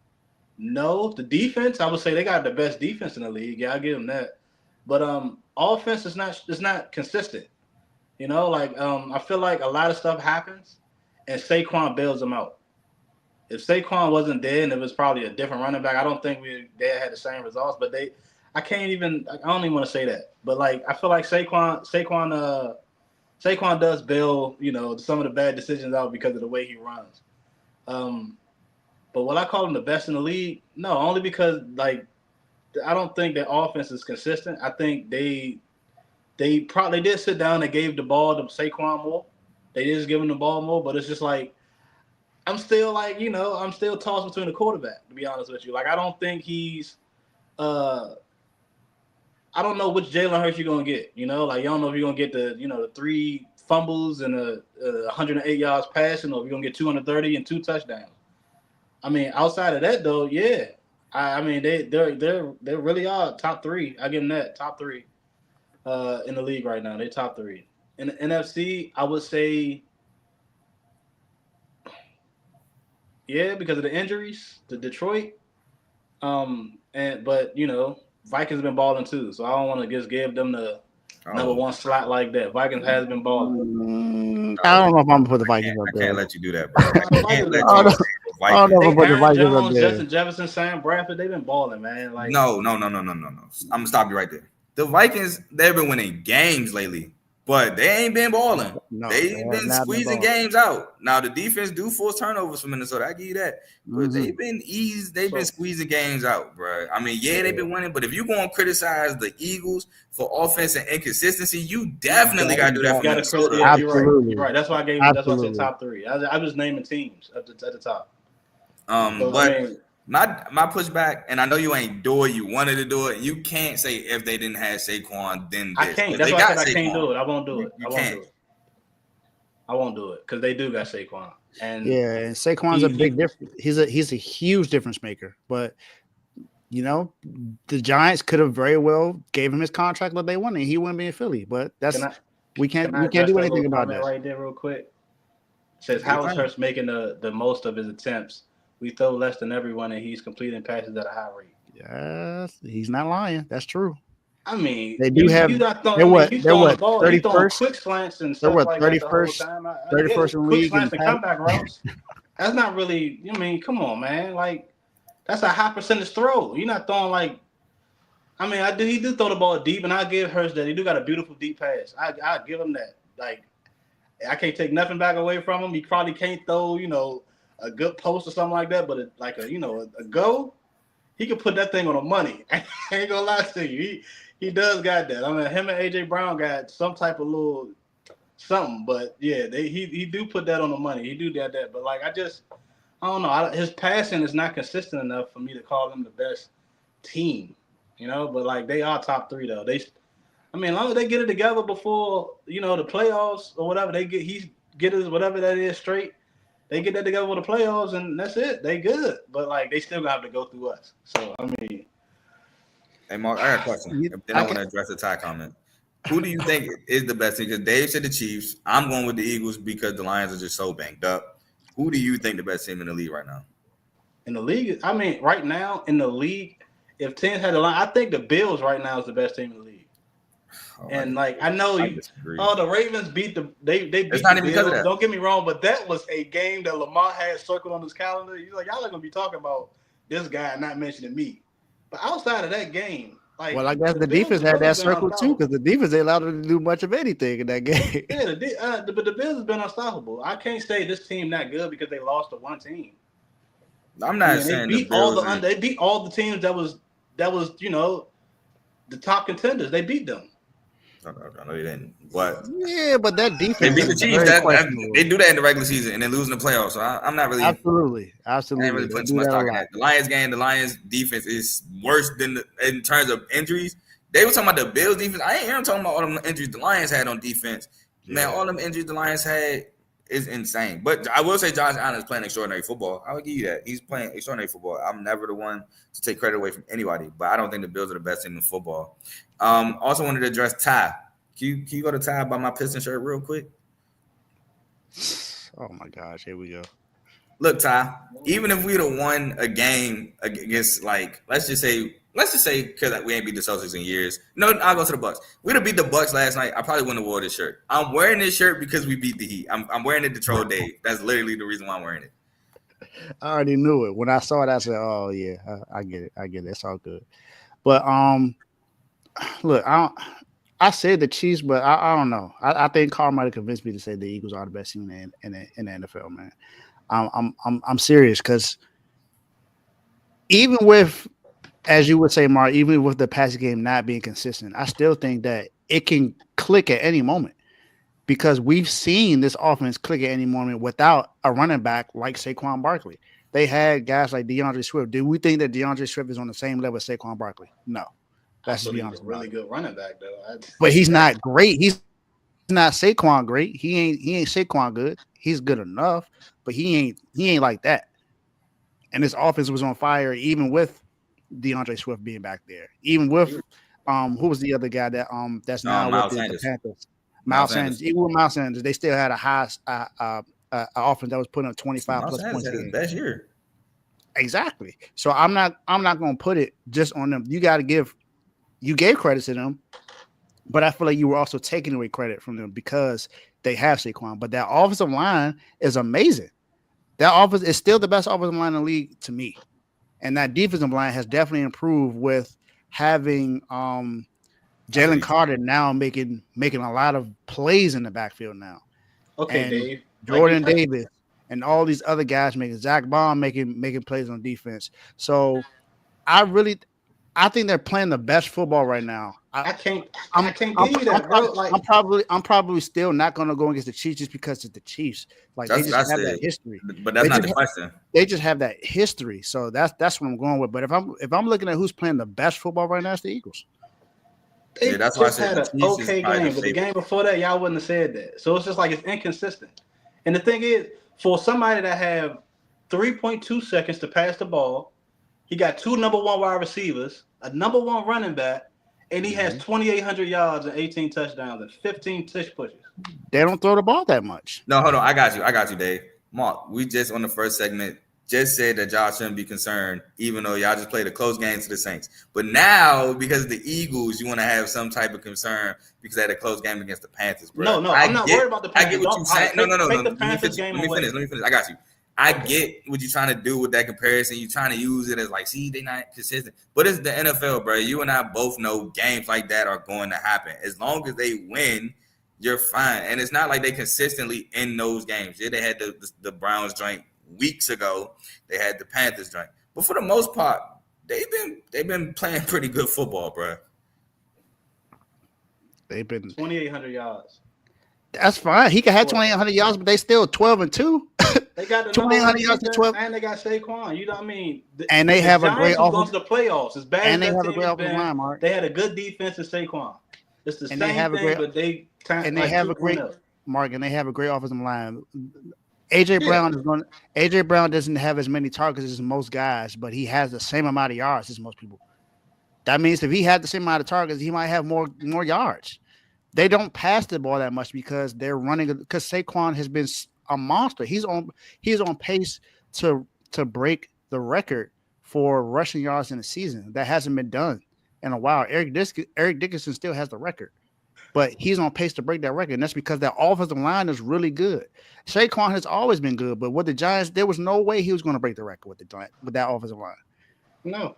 No. The defense, I would say they got the best defense in the league. Yeah, I'll give them that. But offense is not consistent. I feel like a lot of stuff happens, and Saquon bails them out. If Saquon wasn't there and it was probably a different running back, I don't think they had the same results. But I don't even want to say that. But I feel like Saquon does bail, some of the bad decisions out because of the way he runs. But will I call him the best in the league? No, only because I don't think their offense is consistent. I think they probably did sit down and gave the ball to Saquon more. They did just give him the ball more, but it's just I'm still tossed between the quarterback, to be honest with you. I don't think he's I don't know which Jalen Hurts you're gonna get. You don't know if you're gonna get the 3 fumbles and 108 yards passing, or if you're gonna get 230 and 2 touchdowns. I mean, outside of that though, yeah. I mean they really are top 3. I give them that, top 3 in the league right now. They're top 3. In the NFC, I would say yeah, because of the injuries to Detroit. But Vikings have been balling too, so I don't want to just give them the number 1 slot like that. Vikings has been balling. I don't know if I'm gonna put the Vikings up there. I can't let you do that, bro. I can't let you I don't know if I'm put the Vikings up Jones, there. Justin Jefferson, Sam Bradford, they've been balling, man. No. I'm gonna stop you right there. The Vikings, they've been winning games lately, but they ain't been balling. No, they've been squeezing games out. Now the defense do force turnovers for Minnesota. I give you that, but they've been been squeezing games out, bro. I mean, yeah, they've been winning, but if you're going to criticize the Eagles for offense and inconsistency, you definitely got to do that for Minnesota. Yeah, you're right. That's why I gave. That's why I said top 3. I was naming teams at the top. But My pushback, and I know you ain't do it. You wanted to do it. You can't say if they didn't have Saquon, then this. I can't. That's why I said I can't do it. I won't do it. I won't do it because they do got Saquon. And Saquon's a big difference. He's a huge difference maker. But you know, the Giants could have very well gave him his contract that they wanted. He wouldn't be in Philly. But we can't do anything about that. Right there, real quick. It says how is Hurts making the most of his attempts? We throw less than everyone, and he's completing passes at a high rate. Yes, he's not lying. That's true. I mean, they do have. They're what 31st quick slants and they're stuff what like 31st, that 31st in league and comeback routes. That's not really. I mean, come on, man. Like that's a high percentage throw. You're not throwing like. I mean, he do throw the ball deep, and I give Hurts that. He do got a beautiful deep pass. I give him that. Like I can't take nothing back away from him. He probably can't throw, a good post or something like that, but a go, he could put that thing on the money. I ain't gonna lie to you. He does got that. I mean, him and AJ Brown got some type of little something, but yeah, he do put that on the money. He do that. But like, I don't know. His passing is not consistent enough for me to call them the best team, But like, they are top 3 though. As long as they get it together before the playoffs or whatever, he get his whatever that is straight. They get that together with the playoffs, and that's it. They good, but like they still gonna have to go through us. So I mean, hey Mark, I got a question. Then I want to address the Ty comment. Who do you think is the best team? Because Dave said the Chiefs. I'm going with the Eagles because the Lions are just so banged up. Who do you think the best team in the league right now? In the league, right now in the league, if teams had the line, I think the Bills right now is the best team in the league. I know the Ravens beat they beat it's not the even Bills. because of that. Don't get me wrong, but that was a game that Lamar had circled on his calendar. He's like, y'all are gonna be talking about this guy and not mentioning me. But outside of that game, I guess the defense had that circle too, because the defense ain't allowed them to do much of anything in that game. Yeah, but the Bills has been unstoppable. I can't say this team not good because they lost to one team. I'm not saying they beat they beat all the teams that was the top contenders. They beat them. No, they didn't. But but that defense. They beat the Chiefs. They do that in the regular season and then lose in the playoffs. So I'm not really absolutely. I ain't really putting too much stock in that. The Lions game, the Lions defense is worse than in terms of injuries. They were talking about the Bills defense. I ain't hearing talking about all them injuries the Lions had on defense. Man, all them injuries the Lions had is insane. But I will say Josh Allen is playing extraordinary football. I will give you that. He's playing extraordinary football. I'm never the one to take credit away from anybody, but I don't think the Bills are the best team in football. Also wanted to address Ty. Can you go to Ty by my Piston shirt real quick? Oh my gosh, here we go. Look, Ty, even if we'd have won a game against, like, let's just say because we ain't beat the Celtics in years. No, I'll go to the Bucks. We'd have beat the Bucks last night. I probably wouldn't have wore this shirt. I'm wearing this shirt because we beat the Heat. I'm wearing it to troll Dave. That's literally the reason why I'm wearing it. I already knew it. When I saw it, I said, "Oh yeah, I get it. It's all good." But look, I said the Chiefs, but I don't know. I think Carl might have convinced me to say the Eagles are the best team in the NFL, man. I'm serious because even with, as you would say, Mark, even with the passing game not being consistent, I still think that it can click at any moment because we've seen this offense click at any moment without a running back like Saquon Barkley. They had guys like DeAndre Swift. Do we think that DeAndre Swift is on the same level as Saquon Barkley? No. That's to be honest. Really good running back though. But he's not great. He's not Saquon great. He ain't Saquon good. He's good enough, but he ain't like that. And this offense was on fire even with DeAndre Swift being back there. Even with who was the other guy that's now with the Panthers? Miles Sanders. Even with Miles Sanders, they still had a high offense that was putting up 25 plus points. Had his best year. Exactly. So I'm not going to put it just on them. You gave credit to them, but I feel like you were also taking away credit from them because they have Saquon. But that offensive line is amazing. That offense is still the best offensive line in the league to me. And that defensive line has definitely improved with having Jalen Carter now making a lot of plays in the backfield now. Okay, and Dave. Jordan Davis and all these other guys Zach Bond making plays on defense. So I think they're playing the best football right now. I can't give you that, bro. Like I'm probably still not gonna go against the Chiefs just because it's the Chiefs. Like they just have that history. But that's not the question. They just have that history, so that's what I'm going with. But if I'm looking at who's playing the best football right now, it's the Eagles. They just had an okay game, but the game before that, y'all wouldn't have said that. So it's just like it's inconsistent. And the thing is, for somebody that have 3.2 seconds to pass the ball, he got 2 number 1 wide receivers, a number 1 running back, and he has 2,800 yards and 18 touchdowns and 15 tush pushes. They don't throw the ball that much. No, hold on. I got you, Dave. Mark, we just on the first segment just said that y'all shouldn't be concerned, even though y'all just played a close game to the Saints. But now, because of the Eagles, you want to have some type of concern because they had a close game against the Panthers, bro. No, I'm not worried about the Panthers. I get what you're saying. No. Take the Panthers game away. Let me finish. I got you. I get what you're trying to do with that comparison. You're trying to use it as like, see, they're not consistent. But it's the NFL, bro. You and I both know games like that are going to happen. As long as they win, you're fine. And it's not like they consistently in those games. Yeah, they had the Browns joint weeks ago. They had the Panthers joint. But for the most part, they've been playing pretty good football, bro. They've been 2,800 yards. That's fine. He can have 2,800 yards, but they still 12-2. They got the 2,800 yards to 12, and they got Saquon. You know what I mean? And they have a great offense. Going to the playoffs. As bad and as they have a great offensive line, Mark. They had a good defense in Saquon. It's the same thing, but they have a great Mark, and they have a great offensive line. AJ Brown doesn't have as many targets as most guys, but he has the same amount of yards as most people. That means if he had the same amount of targets, he might have more yards. They don't pass the ball that much because they're running. Because Saquon has been a monster. He's on pace to break the record for rushing yards in a season. That hasn't been done in a while. Eric Dickerson still has the record, but he's on pace to break that record. And that's because that offensive line is really good. Saquon has always been good, but with the Giants, there was no way he was going to break the record with that offensive line. No,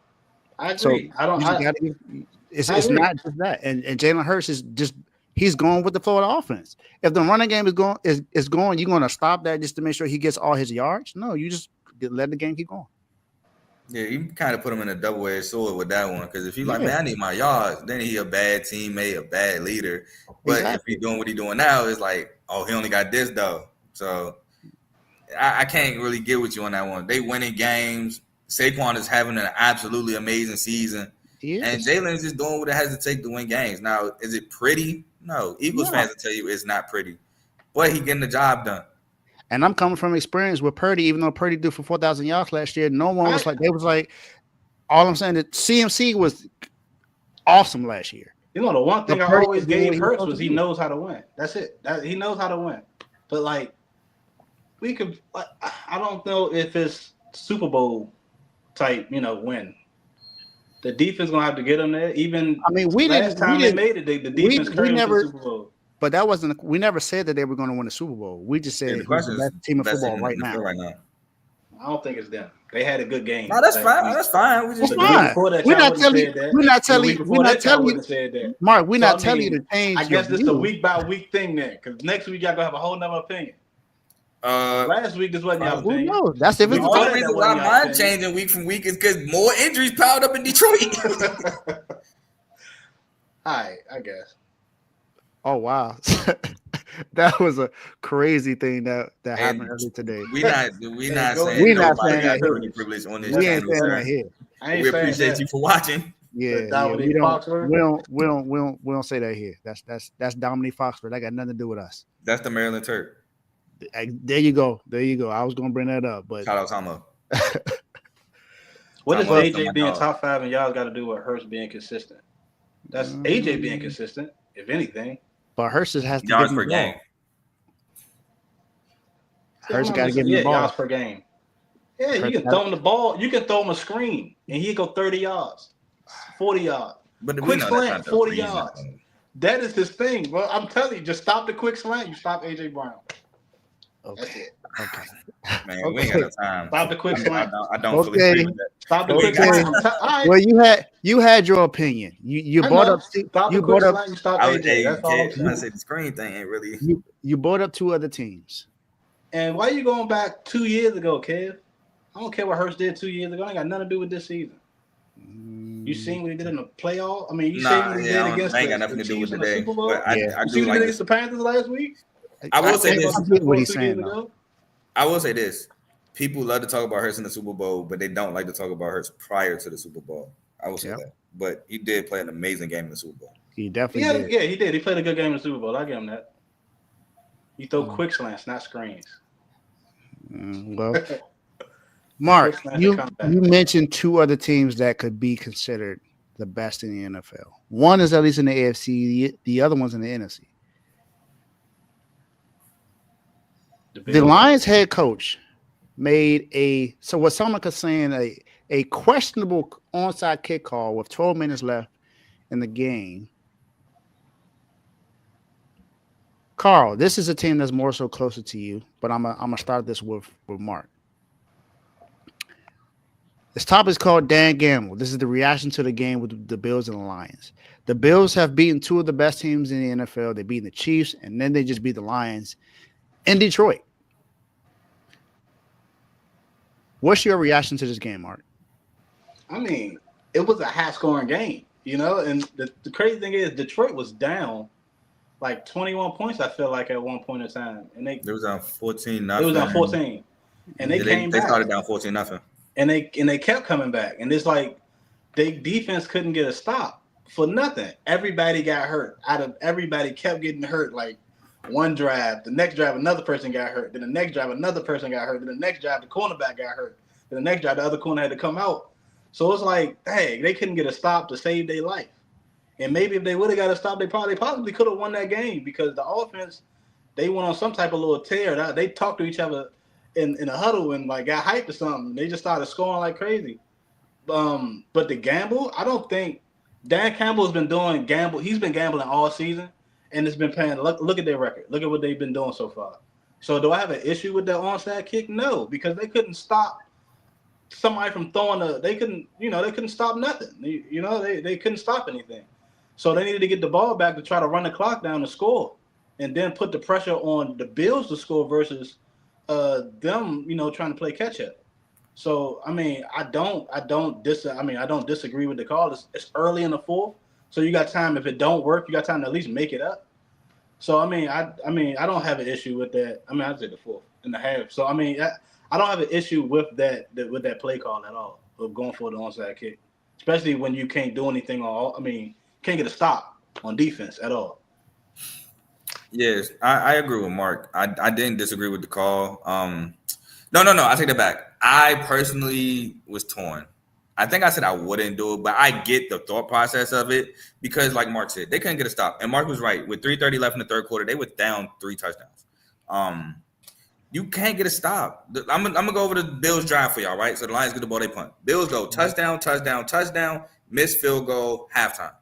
I agree. So it's not just that. And Jalen Hurts is just. He's going with the flow of the offense. If the running game is going, you're going to stop that just to make sure he gets all his yards? No, you just let the game keep going. Yeah, you kind of put him in a double-edged sword with that one because if he's like, man, I need my yards, then he a bad teammate, a bad leader. But if he's doing what he's doing now, it's like, oh, he only got this though. So I can't really get with you on that one. They winning games. Saquon is having an absolutely amazing season. And Jalen is just doing what it has to take to win games. Now, is it pretty? No. Eagles fans will tell you it's not pretty. But he getting the job done. And I'm coming from experience with Purdy, even though Purdy threw for 4,000 yards last year. No one was all I'm saying that CMC was awesome last year. You know, the one thing I always gave Hurts was he knows how to win. That's it. He knows how to win. But, I don't know if it's Super Bowl type, win. The defense gonna have to get them there. Last time they made it, the defense carried them to the Super Bowl. But that wasn't. We never said that they were going to win the Super Bowl. We just said who's the best team of football right now. I don't think it's them. They had a good game. No, that's fine. That's fine. We're not telling you. Mark, we're not telling you to change. I guess this is a week by week thing then, because next week y'all gonna have a whole nother opinion. Last week this wasn't your opinion. No, that's if it's the only reason why mine changing week from week is because more injuries piled up in Detroit. All right, I guess. Oh wow, that was a crazy thing that happened earlier today. We're not saying nobody got pretty privilege on this. We ain't saying that here. We appreciate you for watching. We don't say that here. That's Dominique Foxford. That got nothing to do with us. That's the Maryland Turk. There you go. I was gonna bring that up, but shout out Tomo. What does AJ being top 5 in yards got to do with Hurts being consistent? That's AJ being consistent, if anything. But Hurts has to yards per game. Hurts got to give him the ball. Yards per game. Yeah, you can throw him the ball. You can throw him a screen, and he'll go 30 yards, 40 yards. But quick slant, 40 yards. That is his thing, bro. I'm telling you, just stop the quick slant. You stop AJ Brown. Okay. That's it. Okay. Man, we ain't got no time. Stop the quick slant. I don't fully agree with that. Stop the quick slant. Right. Well, you had your opinion. You brought up. You brought up. You stop AJ. That's all I'm saying. I say the screen thing ain't really. You brought up 2 other teams. And why are you going back 2 years ago, Kev? I don't care what Hurts did 2 years ago. I ain't got nothing to do with this season. You seen what he did in the playoff? I mean, you seen Nah, what he yeah, did against that ain't got nothing the to do with Chiefs in the today. Super Bowl? But I Yeah. I You do seen what he like did this. against the Panthers last week? I will say I this. get what he's 2 saying, games though. ago? I will say this. People love to talk about Hurts in the Super Bowl, but they don't like to talk about Hurts prior to the Super Bowl. I will say Yep. that. But he did play an amazing game in the Super Bowl. He definitely did. Yeah, he did. He played a good game in the Super Bowl. I give him that. He throw Mm. quick slants, not screens. Well, Mark, Quick slants you and comeback. you mentioned two other teams that could be considered the best in the NFL. One is at least in the AFC. The other one's in the NFC. The Bills. Lions head coach made what someone could saying a questionable onside kick call with 12 minutes left in the game. Carl, this is a team that's more so closer to you, but I'm gonna start this with Mark. This topic is called Dan Gamble. This is the reaction to the game with the Bills and the Lions. The Bills have beaten two of the best teams in the NFL. They beat the Chiefs, and then they just beat the Lions in Detroit. What's your reaction to this game, Mark? I mean, it was a high-scoring game, you know. And the crazy thing is, Detroit was down like 21 points. I feel like at one point in time, and They was on 14-0. It was on 14, and they came back. They started down 14-0. And they kept coming back. And it's like they defense couldn't get a stop for nothing. Everybody got hurt. Out of everybody kept getting hurt. Like one drive, the next drive, another person got hurt. Then the next drive, another person got hurt. Then the next drive, the cornerback got hurt. Then the next drive, the other corner had to come out. So it's like, dang, they couldn't get a stop to save their life. And maybe if they would have got a stop, they possibly could have won that game because the offense, they went on some type of little tear. They talked to each other in a huddle and like got hyped or something. They just started scoring like crazy. But the gamble, I don't think Dan Campbell's been doing gamble. He's been gambling all season, and it's been paying. Look at their record. Look at what they've been doing so far. So do I have an issue with that onside kick? No, because they couldn't stop somebody from throwing they couldn't stop nothing. They couldn't stop anything. So they needed to get the ball back to try to run the clock down and score, and then put the pressure on the Bills to score versus them, trying to play catch up. So I mean, I don't disagree with the call. It's early in the fourth, so you got time. If it don't work, you got time to at least make it up. So I mean, I don't have an issue with that. I mean, I'd say the fourth and a half. So I mean, I don't have an issue with that play call at all of going for the onside kick, especially when you can't do anything can't get a stop on defense at all. Yes, I agree with Mark. I didn't disagree with the call. No, I take that back. I personally was torn. I think I said I wouldn't do it, but I get the thought process of it because, like Mark said, they couldn't get a stop. And Mark was right. With 3:30 left in the third quarter, they were down 3 touchdowns. You can't get a stop. I'm gonna go over the Bills drive for y'all, right? So the Lions get the ball, they punt. Bills go touchdown, missed field goal, halftime.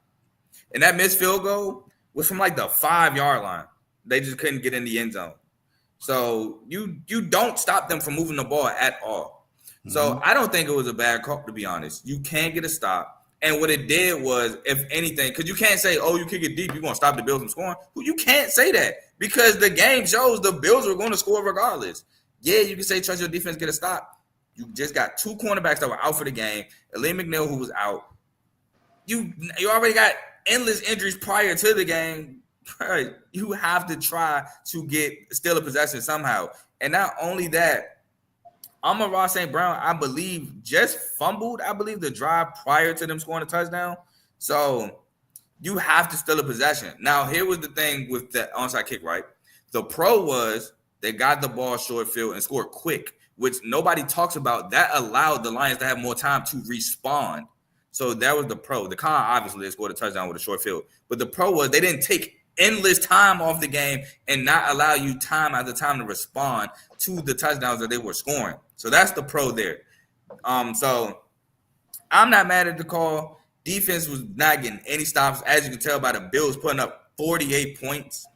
And that missed field goal was from like the 5-yard line. They just couldn't get in the end zone. So you don't stop them from moving the ball at all. Mm-hmm. So I don't think it was a bad call, to be honest. You can't get a stop. And what it did was, if anything, because you can't say, oh, you kick it deep, you're going to stop the Bills from scoring. You can't say that because the game shows the Bills were going to score regardless. Yeah, you can say trust your defense, get a stop. You just got 2 cornerbacks that were out for the game. Elaine McNeil, who was out. You already got endless injuries prior to the game. Right. You have to try to get still a possession somehow. And not only that, Amon-Ra St. Brown, I believe, just fumbled, the drive prior to them scoring a touchdown. So you have to steal a possession. Now, here was the thing with the onside kick, right? The pro was they got the ball short field and scored quick, which nobody talks about. That allowed the Lions to have more time to respond. So that was the pro. The con, obviously, they scored a touchdown with a short field. But the pro was they didn't take endless time off the game and not allow you time after time to respond to the touchdowns that they were scoring. So that's the pro there. So I'm not mad at the call. Defense was not getting any stops, as you can tell by the Bills putting up 48 points.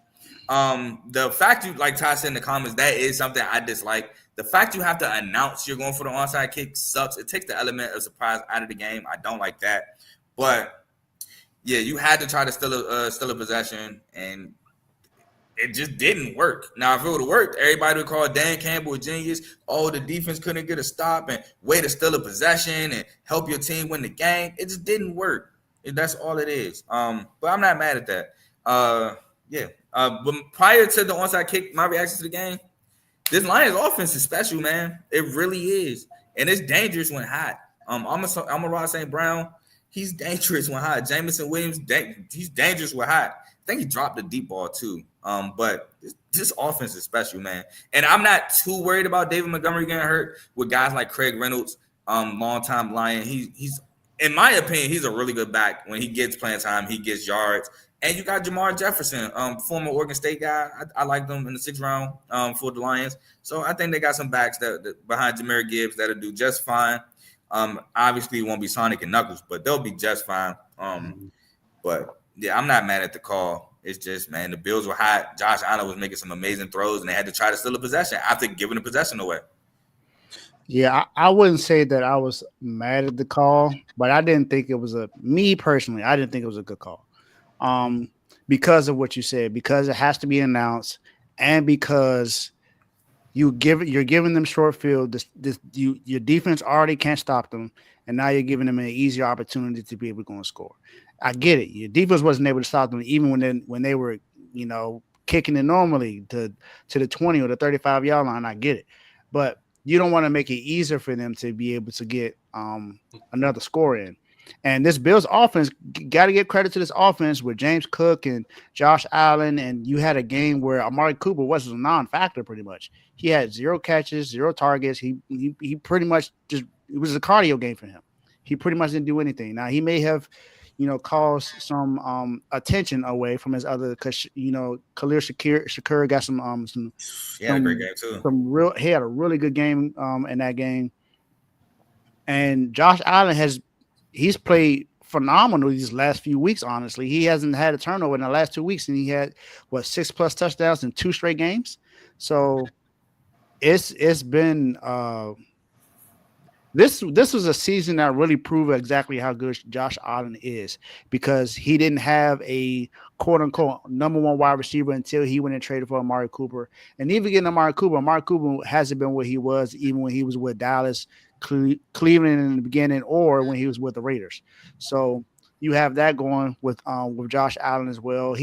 The fact you, like Ty said in the comments, that is something I dislike. The fact you have to announce you're going for the onside kick sucks. It takes the element of surprise out of the game. I don't like that. But yeah, you had to try to steal a possession, and it just didn't work. Now, if it would have worked, everybody would call Dan Campbell a genius. Oh, the defense couldn't get a stop and way to steal a possession and help your team win the game. It just didn't work. That's all it is. But I'm not mad at that. Yeah. But prior to the onside kick, my reaction to the game, this Lions offense is special, man. It really is. And it's dangerous when hot. I'm a Rod St. Brown. He's dangerous when hot. Jameson Williams, he's dangerous when hot. I think he dropped the deep ball too. But this offense is special, man. And I'm not too worried about David Montgomery getting hurt with guys like Craig Reynolds, longtime Lion. He's in my opinion, he's a really good back. When he gets playing time, he gets yards. And you got Jamar Jefferson, former Oregon State guy. I like them in the 6th round for the Lions. So I think they got some backs that behind Jahmyr Gibbs that'll do just fine. Obviously, it won't be Sonic and Knuckles, but they'll be just fine. But yeah, I'm not mad at the call. It's just, man, the Bills were hot. Josh Allen was making some amazing throws, and they had to try to steal a possession after giving the possession away. Yeah, I wouldn't say that I was mad at the call, but I didn't think it was me personally, I didn't think it was a good call. Because of what you said, because it has to be announced, and because you're giving them short field. Your defense already can't stop them, and now you're giving them an easier opportunity to be able to go and score. I get it. Your defense wasn't able to stop them even when they were, kicking it normally to the 20 or the 35-yard line. I get it, but you don't want to make it easier for them to be able to get another score in. And this Bills offense, got to give credit to this offense with James Cook and Josh Allen. And you had a game where Amari Cooper was a non-factor pretty much. He had 0 catches, 0 targets. He pretty much just, it was a cardio game for him. He pretty much didn't do anything. Now, he may have, caused some attention away from his other, because, Khalil Shakir got some he had a great game too. He had a really good game in that game. And Josh Allen he's played phenomenal these last few weeks, honestly. He hasn't had a turnover in the last 2 weeks, and he had 6+ touchdowns in 2 straight games. So it's been this was a season that really proved exactly how good Josh Allen is, because he didn't have a quote unquote number 1 wide receiver until he went and traded for Amari Cooper. And even getting Amari Cooper hasn't been what he was even when he was with Dallas, Cleveland in the beginning, or when he was with the Raiders. So you have that going with Josh Allen as well.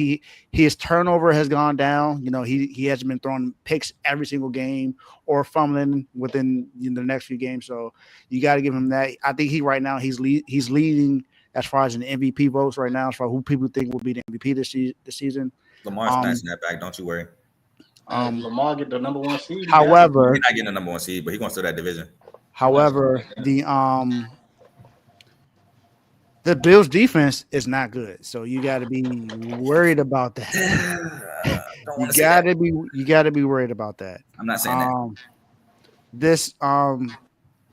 His turnover has gone down. He hasn't been throwing picks every single game or fumbling within the next few games. So you got to give him that. I think right now he's leading as far as an MVP votes right now, as far as who people think will be the MVP this season. Lamar's snatching that back. Don't you worry. Lamar get the number 1 seed. However, he's not getting the number 1 seed, but he's going to steal that division. However, the Bills defense is not good, so you got to be worried about that. You got to be worried about that. I'm not saying that.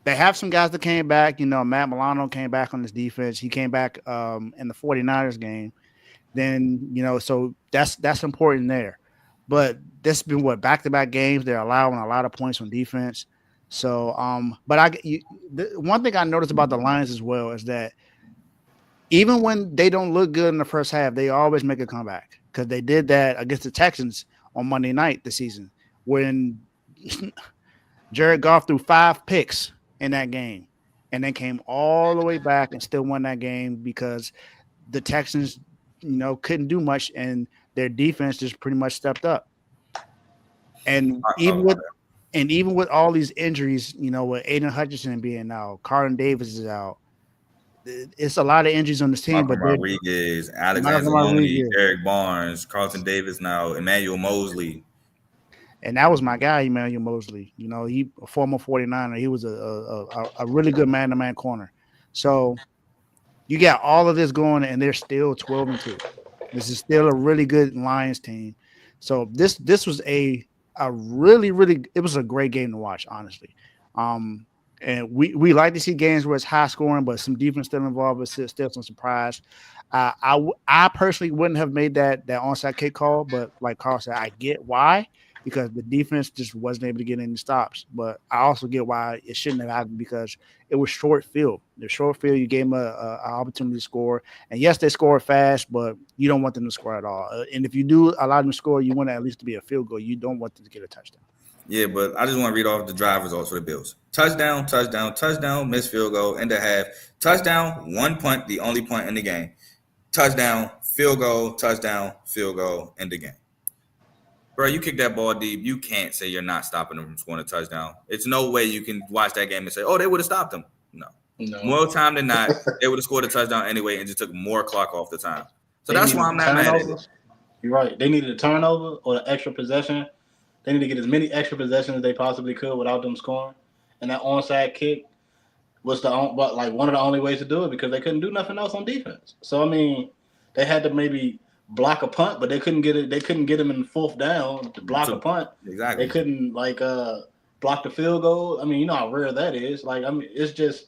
They have some guys that came back. Matt Milano came back on this defense. He came back in the 49ers game. Then so that's important there. But this has been back-to-back games. They're allowing a lot of points on defense. So, but one thing I noticed about the Lions as well is that even when they don't look good in the first half, they always make a comeback, because they did that against the Texans on Monday night this season when Jared Goff threw 5 picks in that game, and then came all the way back and still won that game because the Texans, couldn't do much, and their defense just pretty much stepped up. And even with all these injuries, with Aiden Hutchinson being out, Carlton Davis is out. It's a lot of injuries on this team. But Rodriguez, Alexander Mooney, Eric Barnes, Carlton Davis now, Emmanuel Mosley. And that was my guy, Emmanuel Mosley. He a former 49er. He was a really good man-to-man corner. So you got all of this going, and they're still 12-2. This is still a really good Lions team. So this was a really, really, it was a great game to watch, honestly. And we like to see games where it's high scoring, but some defense still involved, but still some surprise. I personally wouldn't have made that onside kick call, but like Carl said, I get why. because the defense just wasn't able to get any stops. But I also get why it shouldn't have happened because it was short field. The short field, you gave them a opportunity to score. And yes, they scored fast, but you don't want them to score at all. And if you do allow them to score, you want it at least to be a field goal. You don't want them to get a touchdown. Yeah, but I just want to read off the drive results for the Bills. Touchdown, touchdown, touchdown, missed field goal, end of half. Touchdown, 1 punt, the only punt in the game. Touchdown, field goal, end of game. Bro, you kick that ball deep. You can't say you're not stopping them from scoring a touchdown. It's no way you can watch that game and say, oh, they would have stopped them. No. More time than not, they would have scored a touchdown anyway and just took more clock off the time. So that's why I'm not mad at it. You're right. They needed a turnover or an extra possession. They need to get as many extra possessions as they possibly could without them scoring. And that onside kick was one of the only ways to do it because they couldn't do nothing else on defense. So I mean, they had to maybe block a punt, but they couldn't get it. They couldn't get them in fourth down to block a punt. Exactly. They couldn't block the field goal. I mean, you know how rare that is. It's just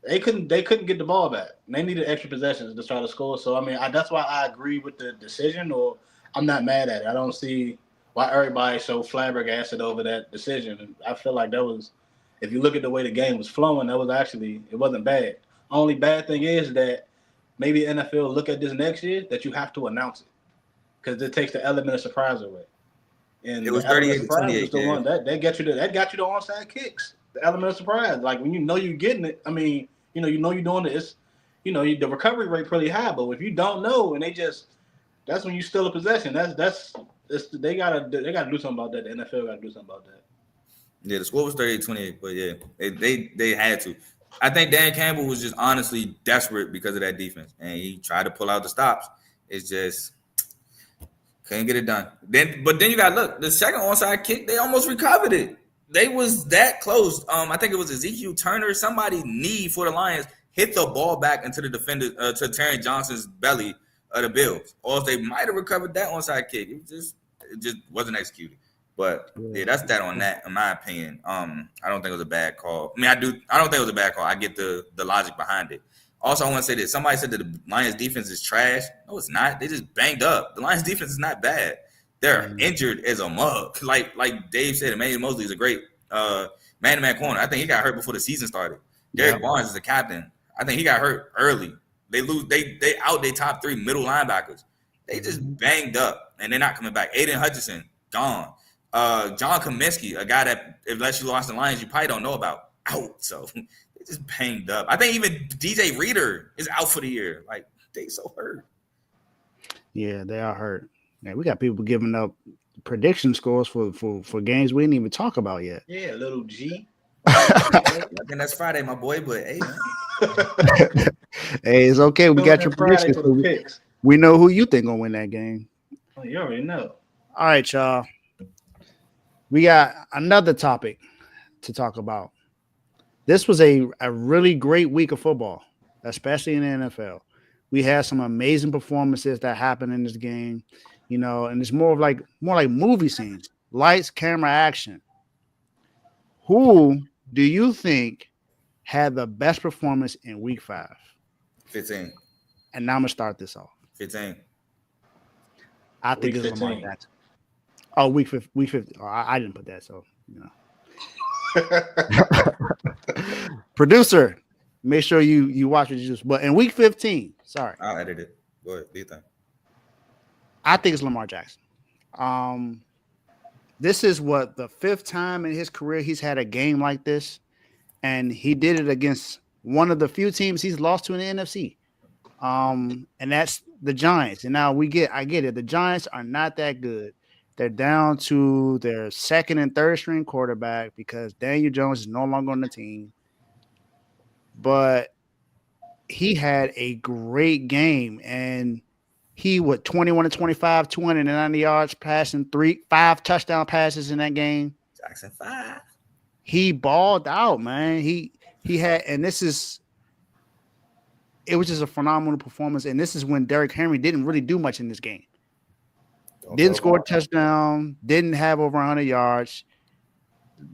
they couldn't get the ball back. They needed extra possessions to try to score. So I mean, that's why I agree with the decision, or I'm not mad at it. I don't see why everybody's so flabbergasted over that decision. And I feel like that was, if you look at the way the game was flowing, it wasn't bad. Only bad thing is that maybe NFL look at this next year that you have to announce it because it takes the element of surprise away. And it was 38-28. The one that got you the onside kicks. The element of surprise, like when you know you're getting it. I mean, you know you're doing it. The recovery rate pretty high, but if you don't know and that's when you steal a possession. They gotta do something about that. The NFL gotta do something about that. Yeah, the score was 38-28, but yeah, they had to. I think Dan Campbell was just honestly desperate because of that defense, and he tried to pull out the stops. It's just couldn't get it done. But then you got look the second onside kick. They almost recovered it. They was that close. I think it was Ezekiel Turner. Somebody knee for the Lions hit the ball back into the defender to Terry Johnson's belly of the Bills, or if they might have recovered that onside kick. It just wasn't executed. But yeah, that's that on that, in my opinion. I don't think it was a bad call. I don't think it was a bad call. I get the logic behind it. Also, I want to say this. Somebody said that the Lions defense is trash. No, it's not. They just banged up. The Lions defense is not bad. They're injured as a mug. Like Dave said, Emmanuel Mosley is a great man-to-man corner. I think he got hurt before the season started. Derek Barnes is the captain. I think he got hurt early. They lose. They out their top three middle linebackers. They just banged up, and they're not coming back. Aiden Hutchinson, gone. John Cominsky, a guy that, unless you lost the Lions, you probably don't know about, out. So they just banged up. I think even DJ Reader is out for the year. Like, they so hurt. Yeah, they are hurt. Yeah, we got people giving up prediction scores for games we didn't even talk about yet. Yeah, little G. I think that's Friday, my boy, but hey, man. Hey, it's okay. We got your predictions. We know who you think gonna win that game. Oh, you already know. All right, y'all. We got another topic to talk about. This was a really great week of football, especially in the NFL. We had some amazing performances that happened in this game, and it's more like movie scenes, lights, camera, action. Who do you think had the best performance in week 5? 15. And now I'm gonna start this off. 15. I think it's Lamar Jackson. Oh, week 50. Oh, I didn't put that, so Producer, make sure you watch what you do. But in week 15, sorry, I'll edit it. Go ahead. Do you think? I think it's Lamar Jackson. This is what the 5th time in his career he's had a game like this, and he did it against one of the few teams he's lost to in the NFC. And that's the Giants. And now I get it. The Giants are not that good. They're down to their second and third string quarterback because Daniel Jones is no longer on the team. But he had a great game, and he 21 to 25, 290 yards passing, 5 touchdown passes in that game. Jackson 5. He balled out, man. He had, and it was just a phenomenal performance. And this is when Derrick Henry didn't really do much in this game. Didn't score a touchdown, didn't have over 100 yards.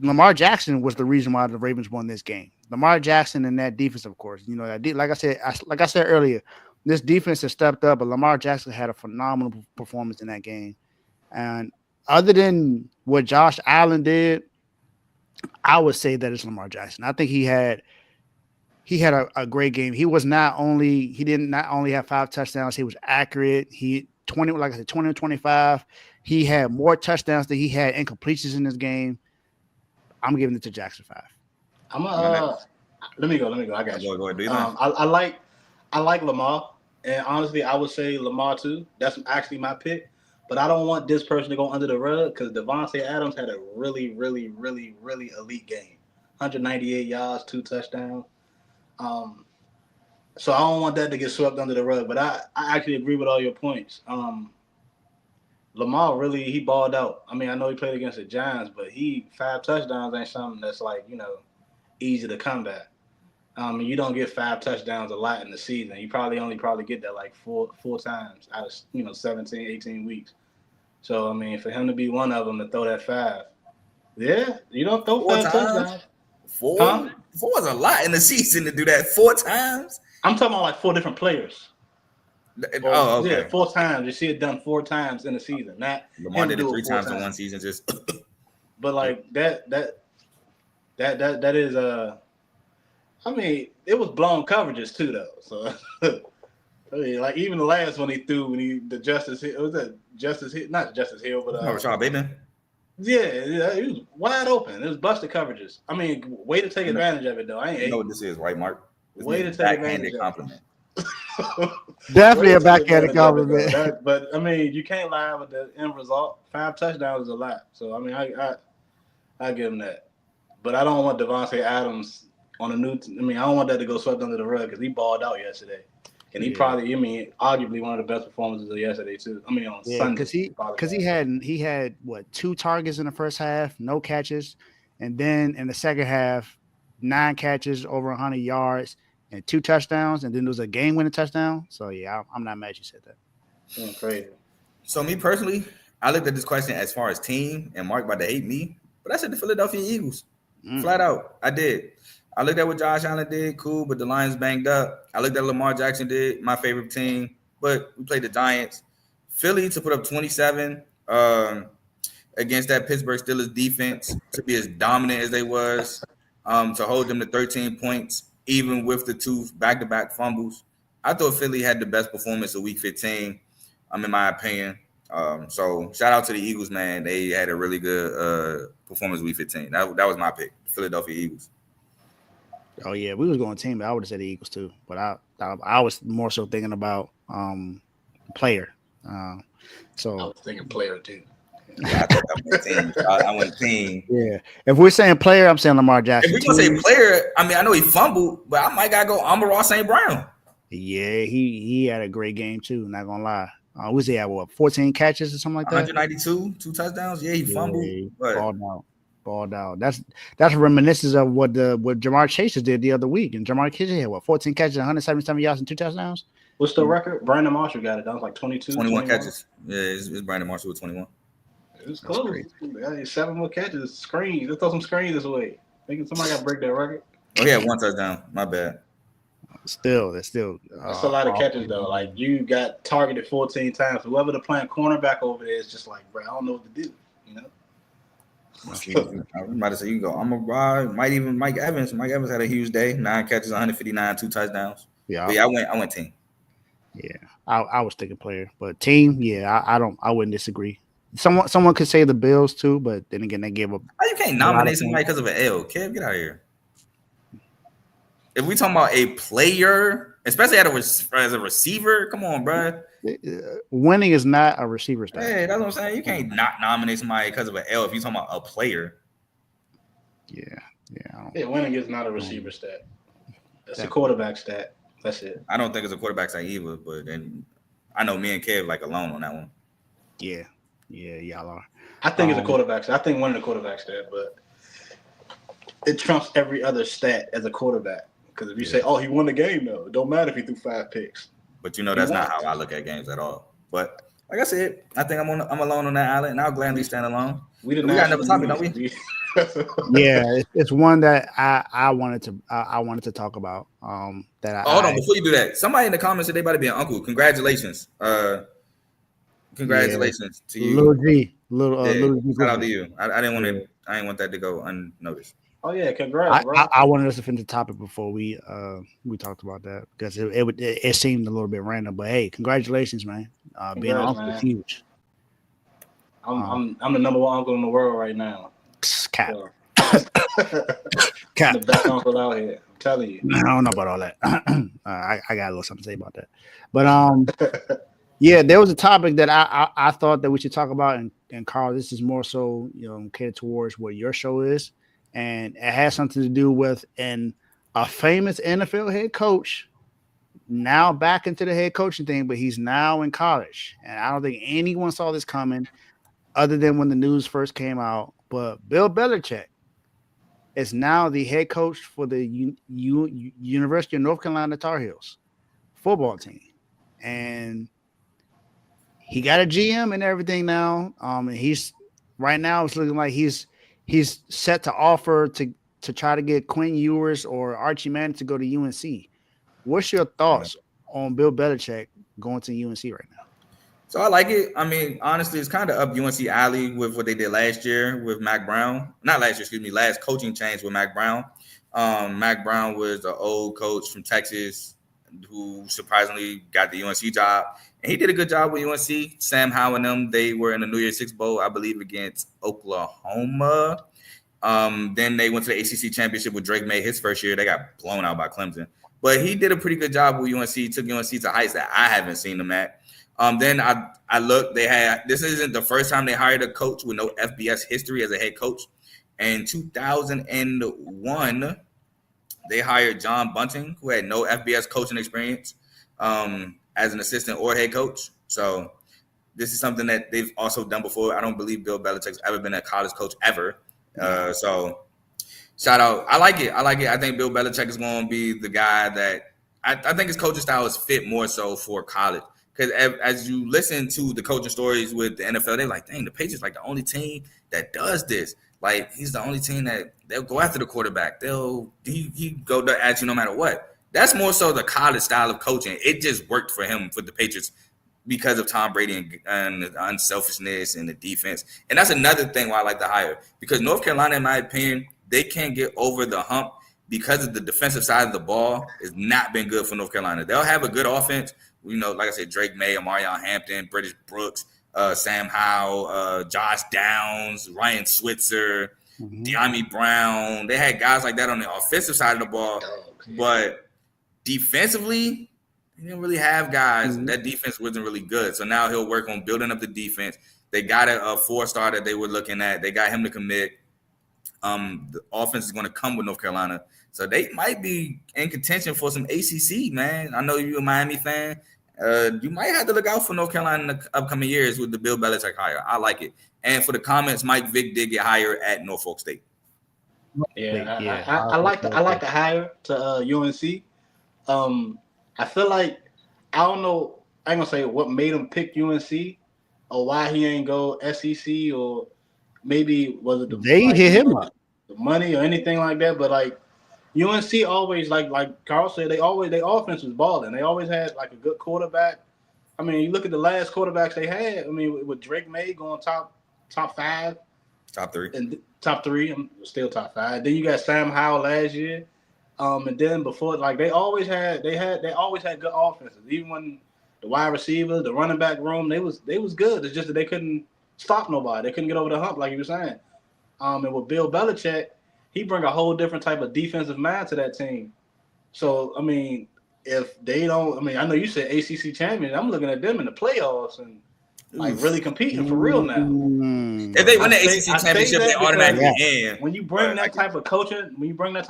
Lamar Jackson was the reason why the Ravens won this game. Lamar Jackson and that defense, of course. Like I said earlier, this defense has stepped up, but Lamar Jackson had a phenomenal performance in that game. And other than what Josh Allen did, I would say that it's Lamar Jackson. I think he had a great game. He didn't not only have 5 touchdowns, he was accurate. He 20, like I said, 20 or 25. He had more touchdowns than he had incompletions in this game. I'm giving it to Jackson 5. Let me go. I got you. Go ahead, I like Lamar, and honestly, I would say Lamar too. That's actually my pick. But I don't want this person to go under the rug because Devontae Adams had a really, really, really, really elite game. 198 yards, 2 touchdowns. So I don't want that to get swept under the rug. But I actually agree with all your points. Lamar really, he balled out. I mean, I know he played against the Giants, but 5 touchdowns ain't something that's like, easy to come back. You don't get 5 touchdowns a lot in the season. You probably get that like four times out of 17, 18 weeks. So I mean, for him to be one of them to throw that 5, yeah, you don't throw 5 touchdowns. 4? Huh? 4 is a lot in the season to do that 4 times. I'm talking about like 4 different players. Oh, okay. Yeah, 4 times. You see it done 4 times in the season. Not Lamar did it 3 times in one season. Just. But like that is I mean, it was blown coverages too, though. So, I mean, like even the last one he threw when not Justice Hill, but Rashad Bateman. Yeah, he was wide open. It was busted coverages. I mean, way to take advantage of it, though. You know what this is, right, Mark? Way to take advantage of it. Compliment. Definitely a backhanded compliment. But I mean, you can't lie with the end result. 5 touchdowns is a lot. So I mean, I give him that. But I don't want Devontae Adams on a new. I don't want that to go swept under the rug because he balled out yesterday, and he probably, arguably one of the best performances of yesterday too. I mean, on Sunday because he had what 2 targets in the first half, no catches, and then in the second half, 9 catches, over 100 yards, and 2 touchdowns, and then there was a game-winning touchdown. So yeah, I'm not mad you said that. Crazy. So me personally, I looked at this question as far as team, and Mark about to hate me, but I said the Philadelphia Eagles, flat out. I did. I looked at what Josh Allen did, cool, but the Lions banged up. I looked at what Lamar Jackson did, my favorite team, but we played the Giants. Philly to put up 27 against that Pittsburgh Steelers defense, to be as dominant as they was, to hold them to 13 points, even with the 2 back-to-back fumbles. I thought Philly had the best performance of Week 15, in my opinion. So shout out to the Eagles, man. They had a really good performance Week 15. That was my pick, Philadelphia Eagles. Oh yeah, we was going team, but I would have said the Eagles too. But I was more so thinking about player. So I was thinking player too. Yeah, I went team. Yeah, if we're saying player, I'm saying Lamar Jackson. If we're gonna say player, I know he fumbled, but I might gotta go Amon-Ra St. Brown. Yeah, he had a great game too. Not gonna lie. Was he at 14 catches or something like that? 192, 2 touchdowns. Yeah, he fumbled. Balled out. That's reminiscent of what Jamar Chase did the other week. And Jamar Chase had 14 catches, 177 yards, and 2 touchdowns. What's the record? Brandon Marshall got it. That was like 21 catches. Yeah, it's Brandon Marshall with 21. It was close. 7 more catches. Screens. Let's throw some screens this way. Thinking somebody got to break that record. Oh, yeah, 1 touchdown. My bad. That's still. That's a lot of catches though. Like you got targeted 14 times. Whoever the playing cornerback over there is just like, bro, I don't know what to do. I might have said you can go. Might even Mike Evans. Mike Evans had a huge day. 9 catches, 159, 2 touchdowns. Yeah, I went team. Yeah, I was thinking player, but team. Yeah, I wouldn't disagree. Someone could say the Bills too, but then again, they gave up. You can't nominate somebody because of an L. Kev, get out of here. If we talking about a player, especially as a receiver, come on, bro. Winning is not a receiver stat. Hey, that's what I'm saying. You can't not nominate somebody because of an L if you're talking about a player. Yeah. Winning is not a receiver stat. That's a quarterback stat. That's it. I don't think it's a quarterback stat either, but then I know me and Kev alone on that one. Yeah, y'all are. I think it's a quarterback stat. I think winning a quarterback stat, but it trumps every other stat as a quarterback. Because if you say, "Oh, he won the game," though, it don't matter if he threw 5 picks. But that's not how I look at games at all. But like I said, I think I'm alone on that island, and I'll gladly stand alone. We got another topic, don't we? Yeah, it's one that I wanted to talk about. Hold on, before you do that, somebody in the comments said they about to be an uncle. Congratulations, to you, Lil G. little shout out to you. I didn't want that to go unnoticed. Oh yeah, congrats, bro. I wanted us to finish the topic before we talked about that because it seemed a little bit random. But hey, congratulations, man! Being an uncle is huge. I'm the number one uncle in the world right now. Cap. So, Cap. the best uncle out here. I'm telling you. I don't know about all that. I got a little something to say about that. But yeah, there was a topic that I thought that we should talk about, and Carl, this is more so catered towards what your show is, and it has something to do with a famous NFL head coach now back into the head coaching thing, but he's now in college, and I don't think anyone saw this coming, other than when the news first came out. But Bill Belichick is now the head coach for the University of North Carolina Tar Heels football team, and he got a GM and everything now. And he's right now it's looking like he's set to offer to try to get Quinn Ewers or Archie Manning to go to UNC. What's your thoughts on Bill Belichick going to UNC right now? So I like it. I mean, honestly, it's kind of up UNC alley with what they did last year with Mac Brown. Not last year, excuse me. Last coaching change with Mac Brown. Mac Brown was the old coach from Texas who surprisingly got the UNC job. And he did a good job with UNC. Sam Howell and them, they were in the New Year's Six Bowl, I believe, against Oklahoma. Then they went to the ACC championship with Drake May his first year. They got blown out by Clemson. But he did a pretty good job with UNC. He took UNC to heights that I haven't seen them at. Then I looked, this isn't the first time they hired a coach with no FBS history as a head coach. In 2001, they hired John Bunting, who had no FBS coaching experience as an assistant or head coach. So this is something that they've also done before. I don't believe Bill Belichick's ever been a college coach ever. So shout out. I like it. I think Bill Belichick is going to be the guy that I think his coaching style is fit more so for college. Because as you listen to the coaching stories with the NFL, they're like, dang, the Patriots like the only team that does this. Like, he's the only team that they'll go after the quarterback. He go at you no matter what. That's more so the college style of coaching. It just worked for him, for the Patriots, because of Tom Brady and the unselfishness and the defense. And that's another thing why I like the hire. Because North Carolina, in my opinion, they can't get over the hump because of the defensive side of the ball has not been good for North Carolina. They'll have a good offense. Like I said, Drake May, Amarion Hampton, British Brooks, Sam Howell, Josh Downs, Ryan Switzer, De'Ami Brown. They had guys like that on the offensive side of the ball. But defensively, they didn't really have guys. That defense wasn't really good. So now he'll work on building up the defense. They got a 4-star that they were looking at. They got him to commit. The offense is going to come with North Carolina. So they might be in contention for some ACC, man. I know you're a Miami fan. You might have to look out for North Carolina in the upcoming years with the Bill Belichick hire. I like it. And for the comments, Mike Vick did get hired at Norfolk State. Yeah, I like the hire to UNC. I feel like, I don't know, I ain't gonna say what made him pick UNC or why he ain't go SEC, or maybe was it they hit him up, the money or anything like that. But like UNC always, like Carl said, their offense was balling. They always had like a good quarterback. I mean, you look at the last quarterbacks they had. I mean, with Drake May going top 5, top 3, and top 3, I'm still top 5. Then you got Sam Howell last year. And then before, like they always had good offenses. Even when the wide receiver, the running back room, they was good. It's just that they couldn't stop nobody. They couldn't get over the hump, like you were saying. And with Bill Belichick, he bring a whole different type of defensive mind to that team. So I mean, if they don't, I mean, I know you said ACC champion. I'm looking at them in the playoffs and like really competing for real now. If they win the ACC championship, they automatically in. When you bring that type of coaching, you bring a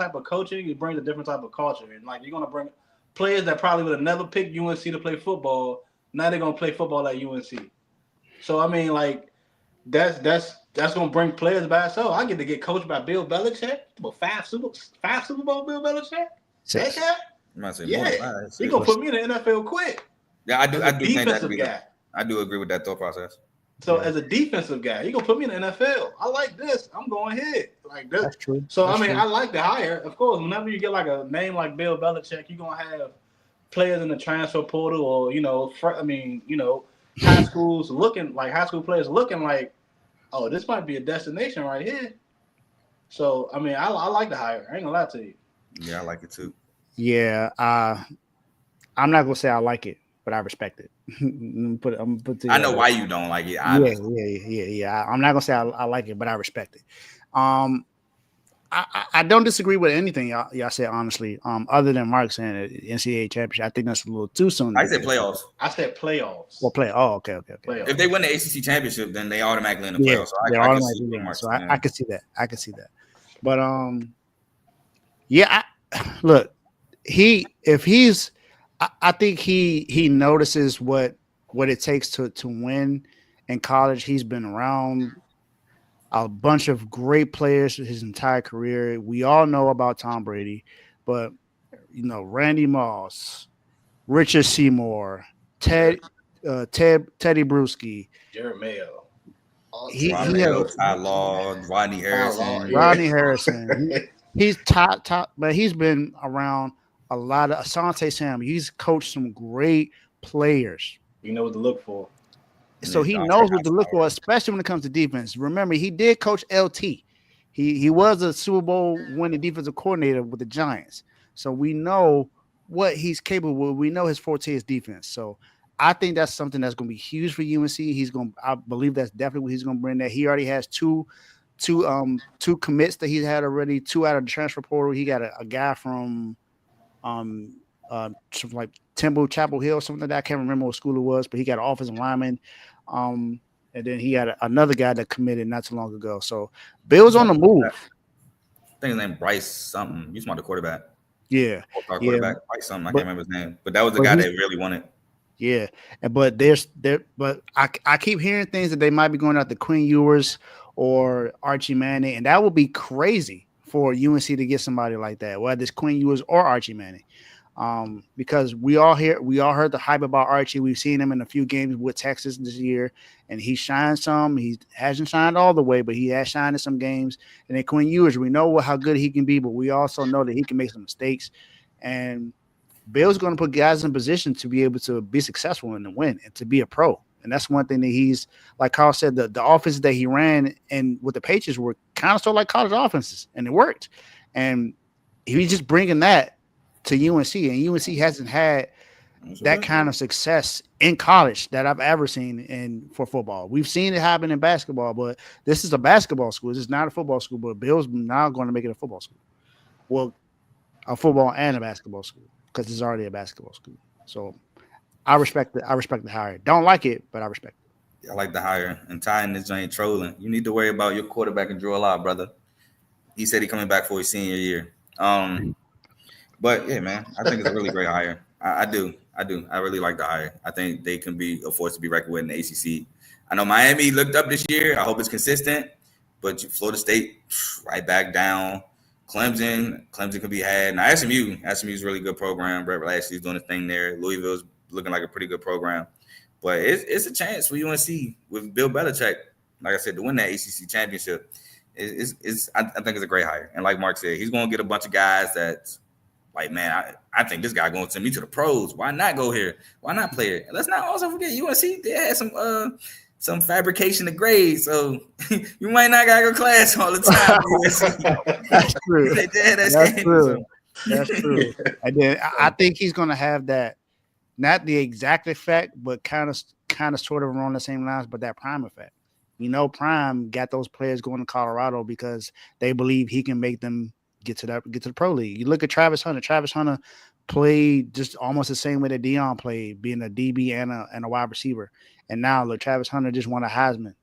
different type of culture. And like you're gonna bring players that probably would have never picked UNC to play football. Now they're gonna play football at UNC. So I mean, like that's gonna bring players by itself. I get to get coached by Bill Belichick. Well, 5 Super Bowl Bill Belichick. Six. He gonna put me in the NFL quick. Yeah, I do think defensive guy. I do agree with that thought process. So as a defensive guy, you're gonna put me in the NFL. I like this. I'm going ahead. Like this. That's true. So I mean, I like the hire. Of course, whenever you get like a name like Bill Belichick, you're gonna have players in the transfer portal, or high school players looking like oh, this might be a destination right here. So, I mean, I like the hire. I ain't gonna lie to you. Yeah, I like it too. Yeah, I'm not gonna say I like it, but I respect it. I'm gonna put I know together. why you don't like it, Yeah, obviously. yeah. I'm not gonna say I like it, but I respect it. Um, I don't disagree with anything y'all said honestly. Other than Mark saying it, NCAA championship, I think that's a little too soon. I said playoffs. I said playoffs. Well, play. Oh, okay. Playoffs. If they win the ACC championship, then they automatically in the Yeah, playoffs. So they're I can see automatically what in. Mark's So saying. I can see that. But yeah. Look, I think he notices what it takes to win in college. He's been around a bunch of great players his entire career. We all know about Tom Brady, but Randy Moss, Richard Seymour, Teddy Bruschi. Jared Mayo. He Ron has Mayo, Ty Law, Rodney Harrison. Rodney Harrison. He's top, but he's been around a lot of Asante Sam. He's coached some great players. You know what to look for. So he knows what to look for, especially when it comes to defense. Remember, he did coach LT. He was a Super Bowl winning defensive coordinator with the Giants. So we know what he's capable of. We know his forte is defense. So I think that's something that's going to be huge for UNC. I believe that's definitely what he's going to bring there. He already has two commits that he's had already, 2 out of the transfer portal. He got a guy from something like Timber Chapel Hill, something like that. I can't remember what school it was, but he got an offensive lineman. And then he had another guy that committed not too long ago. So Bill's on the move. I think his name Bryce something. He's the quarterback. Yeah. Quarterback Bryce something. I can't remember his name, but that was the guy they really wanted. Yeah, but I keep hearing things that they might be going out to Quinn Ewers or Archie Manning, and that would be crazy for UNC to get somebody like that, whether it's Quinn Ewers or Archie Manning. Because we all heard the hype about Archie. We've seen him in a few games with Texas this year, and he shined some. He hasn't shined all the way, but he has shined in some games. And then Quinn Ewers, we know how good he can be, but we also know that he can make some mistakes. And Bill's going to put guys in position to be able to be successful and to win and to be a pro. And that's one thing that he's, like Carl said, the offenses that he ran and with the Patriots were kind of sort of like college offenses, and it worked. And he's just bringing that to UNC, and UNC hasn't had that kind of success in college that I've ever seen for football. We've seen it happen in basketball, but this is a basketball school. This is not a football school, but Bill's now going to make it a football school. Well, a football and a basketball school, because it's already a basketball school. So I respect the hire. Don't like it, but I respect it. I like the hire. And tying this joint trolling. You need to worry about your quarterback and Drew a lot, brother. He said he's coming back for his senior year. But yeah, man, I think it's a really great hire. I do. I really like the hire. I think they can be a force to be reckoned with in the ACC. I know Miami looked up this year. I hope it's consistent. But Florida State, right back down. Clemson could be had. Now SMU is a really good program. Brett Lashley's doing his thing there. Louisville's looking like a pretty good program. But it's a chance for UNC with Bill Belichick, like I said, to win that ACC championship. I think it's a great hire. And like Mark said, he's going to get a bunch of guys that's like, man, I think this guy going to send me to the pros. Why not go here? Why not play it? And let's not also forget UNC, they had some fabrication of grades, so you might not gotta go to class all the time. That's true. That's true. And then I think he's gonna have that, not the exact effect, but kind of sort of along the same lines, but that Prime effect. Prime got those players going to Colorado because they believe he can make them get to the pro league. You look at Travis Hunter. Travis Hunter played just almost the same way that Deion played, being a DB and a wide receiver. And now look, Travis Hunter just won a Heisman.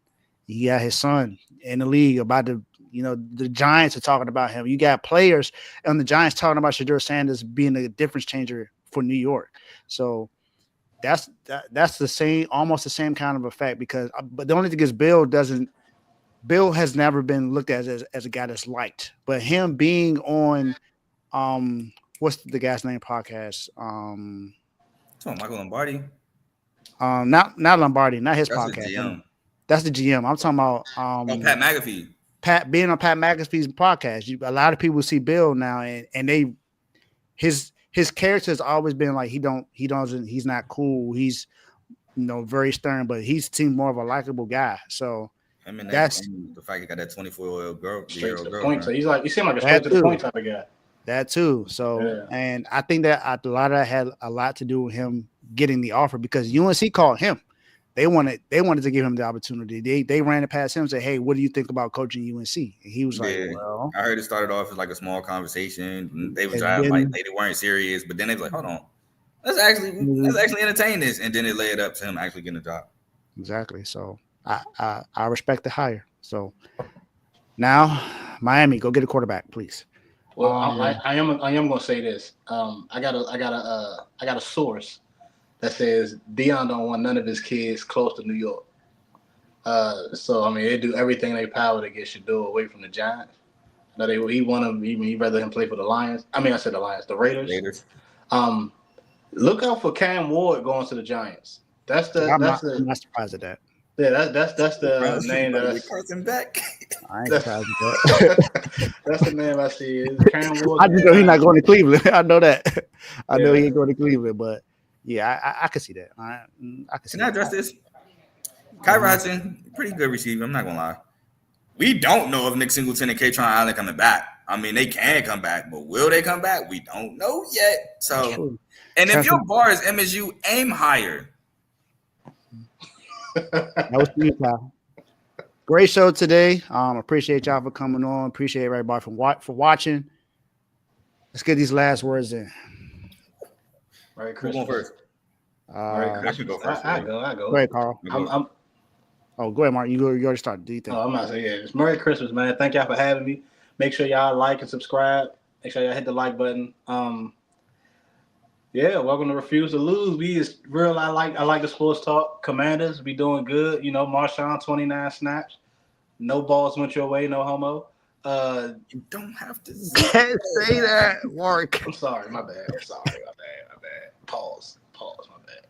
You got his son in the league about to, the Giants are talking about him. You got players on the Giants talking about Shedeur Sanders being a difference changer for New York. So that's the same, almost the same kind of effect but the only thing is Bill has never been looked at as a guy that's liked, but him being on, what's the guy's name podcast? Michael Lombardi. Not Lombardi, not his That's podcast. The GM. That's the GM. I'm talking about Pat McAfee. Being on Pat McAfee's podcast. A lot of people see Bill now, and his character has always been like he's not cool. He's very stern, but he seems more of a likable guy. So I mean, That's and the fact he got that 24-year-old girl, Straight to the girl, point. So right? he seemed like a straight to the point type of guy. that too. So, Yeah. and I think that a lot of that had a lot to do with him getting the offer because UNC called him. They wanted to give him the opportunity. They ran it past him and said, "Hey, what do you think about coaching UNC?" And he was like, "Well," I heard it started off as like a small conversation. They were and trying then, they weren't serious, but then they was like, "Hold on, let's actually entertain this," and then it led up to him actually getting a job. exactly. So I respect the hire. So now Miami, go get a quarterback, please. Well, I am going to say this. I got a source that says Deion don't want none of his kids close to New York. So I mean, they do everything in their power to get Shador away from the Giants. No, he want him. He'd rather him play for the Lions. I mean, I said the Lions, the Raiders. Look out for Cam Ward going to the Giants. I'm not surprised at that. Yeah, that's the name that's Carson back. I ain't surprised at that. That's the name I see. Is Cam Ward. I just know he's not going to Cleveland. I know that. I know he ain't going to Cleveland, but yeah, I can see that. I can see. Can I address this? Kai Rodson, pretty good receiver. I'm not gonna lie. We don't know if Nick Singleton and Katron Allen coming back. I mean, they can come back, but will they come back? We don't know yet. So, and if your bar is MSU, aim higher. That was for you, Kyle. Great show today. Appreciate y'all for coming on. Appreciate everybody for watching. Let's get these last words in. Merry Who's Christmas. going first? Merry I should go first. I go. Go ahead, Carl. Go ahead, Mark. You already started. Do you think? I'm not saying it's Merry Christmas, man. Thank y'all for having me. Make sure y'all like and subscribe. Make sure y'all hit the like button. Yeah, welcome to Refuse to Lose. We is real. I like the sports talk. Commanders, we doing good. You know, Marshawn 29 snaps. No balls went your way. No homo. You don't have to Can't say that, Mark. I'm sorry. My bad. I'm sorry. My bad. Pause. My bad.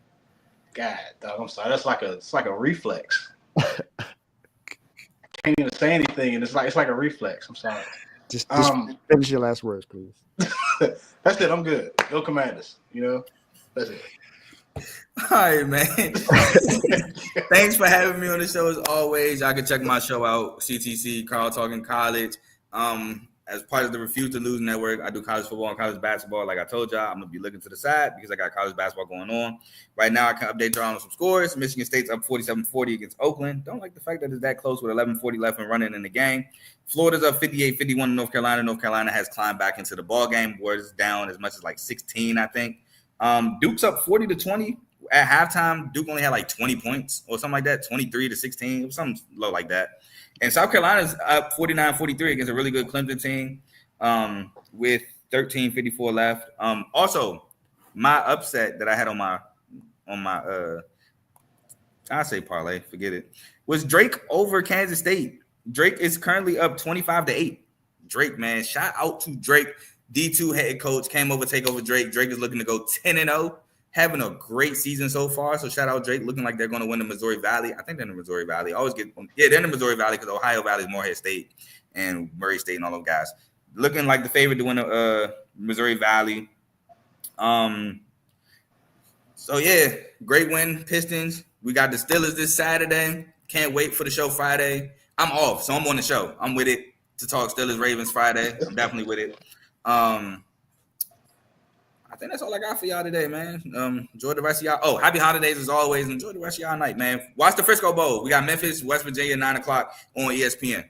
God, dog. I'm sorry. It's like a reflex. Can't even say anything, and it's like a reflex. I'm sorry. Just finish your last words, please. That's it. I'm good. Go Commanders. You know, that's it. All right, man. Thanks for having me on the show as always. Y'all can check my show out, CTC, Carl Talking College. As part of the Refuse to Lose Network, I do college football and college basketball. Like I told y'all, I'm going to be looking to the side because I got college basketball going on. Right now, I can update y'all on some scores. Michigan State's up 47-40 against Oakland. Don't like the fact that it's that close with 11:40 left and running in the game. Florida's up 58-51 in North Carolina. North Carolina has climbed back into the ball game. Warriors down as much as like 16, I think. Duke's up 40-20. At halftime, Duke only had like 20 points or something like that, 23-16. It was something low like that. And South Carolina's up 49-43 against a really good Clemson team with 13:54 left. Also, my upset that I had on my I say parlay, forget it, was Drake over Kansas State. Drake is currently up 25-8. Drake, man, shout out to Drake. D2 head coach came over, take over Drake. Drake is looking to go 10-0. Having a great season so far. So shout out Drake, looking like they're going to win the Missouri Valley. I think they're in the Missouri Valley. They're in the Missouri Valley because Ohio Valley is Morehead State and Murray State and all those guys. Looking like the favorite to win the Missouri Valley. So yeah, great win, Pistons. We got the Steelers this Saturday. Can't wait for the show Friday. I'm off, so I'm on the show. I'm with it to talk Steelers Ravens Friday. I'm definitely with it. I think that's all I got for y'all today, man. Enjoy the rest of y'all. Oh, happy holidays as always. Enjoy the rest of y'all night, man. Watch the Frisco Bowl. We got Memphis, West Virginia, 9 o'clock on ESPN.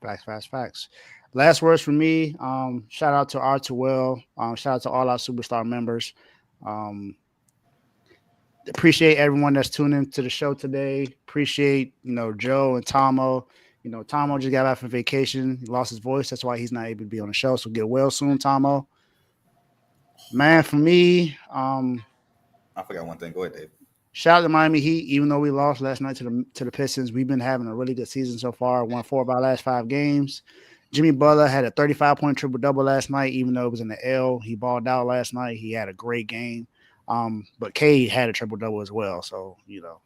Facts. Last words from me. Shout out to R2L. Shout out to all our superstar members. Appreciate everyone that's tuning into the show today. Appreciate, Joe and Tomo. Tomo just got back from vacation. He lost his voice. That's why he's not able to be on the show. So get well soon, Tomo. Man, for me, I forgot one thing. Go ahead, Dave. Shout out to Miami Heat. Even though we lost last night to the Pistons, we've been having a really good season so far. Won 4 of our last 5 games. Jimmy Butler had a 35-point triple-double last night, even though it was in the L. He balled out last night. He had a great game. But Cade had a triple-double as well. So,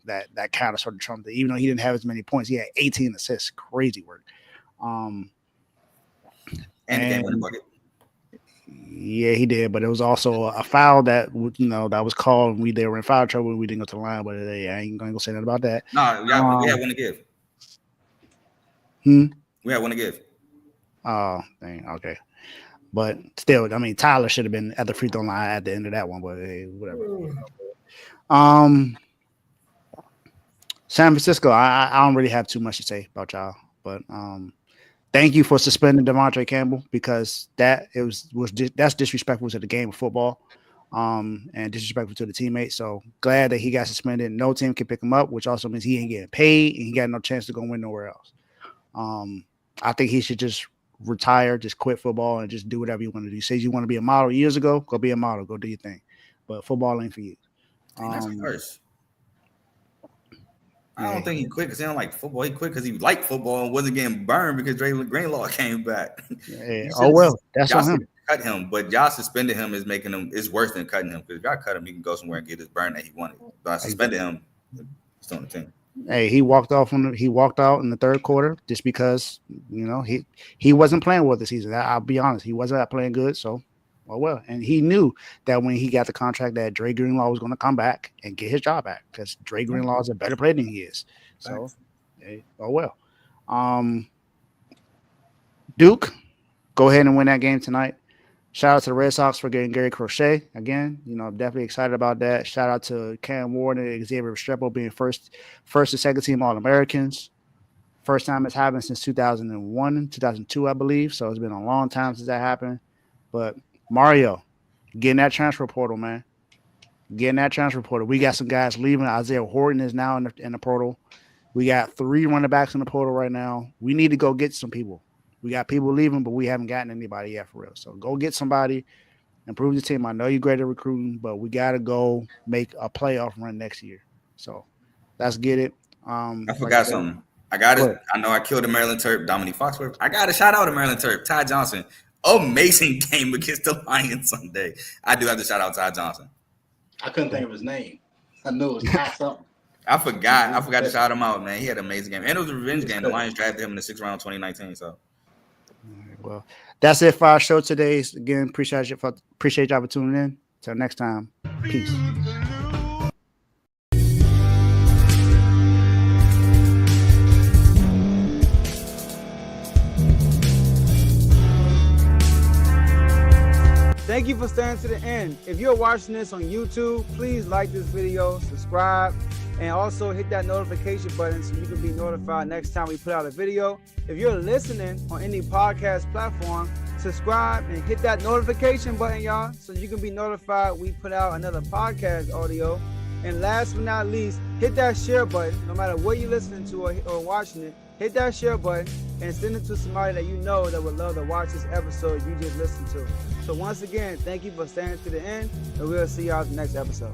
that kind of sort of trumped it. Even though he didn't have as many points, he had 18 assists. Crazy work. And the game-winning bucket. Yeah, he did, but it was also a foul that that was called. They were in foul trouble. We didn't go to the line, but I ain't gonna go say nothing about that. No, we had one to give. We had one to give. Oh, dang. Okay. But still, I mean, Tyler should have been at the free throw line at the end of that one, but hey, whatever. San Francisco, I don't really have too much to say about y'all, but thank you for suspending Devontae Campbell because that's disrespectful to the game of football, and disrespectful to the teammates. So glad that he got suspended. No team can pick him up, which also means he ain't getting paid and he got no chance to go win nowhere else. I think he should just retire, just quit football, and just do whatever you want to do. You say you want to be a model years ago, go be a model, go do your thing. But football ain't for you. That's worse. I don't think he quit because he don't like football. He quit because he liked football and wasn't getting burned because Dre Greenlaw came back. Oh well, that's on him. Cut him, but y'all suspended him is worse than cutting him because if y'all cut him, he can go somewhere and get his burn that he wanted. But I suspended him. It's on the team. Hey, he walked out in the third quarter just because he wasn't playing well this season. I'll be honest, he wasn't playing good. So, well, and he knew that when he got the contract that Dre Greenlaw was going to come back and get his job back because Dre Greenlaw is a better player than he is. So, hey, Duke, go ahead and win that game tonight. Shout out to the Red Sox for getting Gary Crochet again. I'm definitely excited about that. Shout out to Cam Ward and Xavier Restrepo being first and second team All-Americans. First time it's happened since 2001, 2002, I believe. So it's been a long time since that happened. But Mario, get in that transfer portal, man. Get in that transfer portal. We got some guys leaving. Isaiah Horton is now in the portal. We got 3 running backs in the portal right now. We need to go get some people. We got people leaving, but we haven't gotten anybody yet for real. So go get somebody, improve the team. I know you're great at recruiting, but we got to go make a playoff run next year. So let's get it. I forgot something. I got it. I know I killed the Maryland Terp, Dominique Foxworth. I got to shout out to Maryland Terp, Ty Johnson. Amazing game against the Lions Sunday. I do have to shout out Ty Johnson. I couldn't think of his name. I knew it was Ty something. I forgot to shout him out, man. He had an amazing game. And it was a revenge game. The Lions drafted him in the 6th round 2019. So. Well, that's it for our show today. Again, appreciate y'all for tuning in. Till next time, peace. Thank you for staying to the end. If you're watching this on YouTube, please like this video, subscribe, and also hit that notification button so you can be notified next time we put out a video. If you're listening on any podcast platform, subscribe and hit that notification button, y'all, so you can be notified we put out another podcast audio. And last but not least, hit that share button. No matter what you're listening to or watching it, hit that share button and send it to somebody that you know that would love to watch this episode you just listened to. So once again, thank you for staying to the end, and we'll see y'all in the next episode.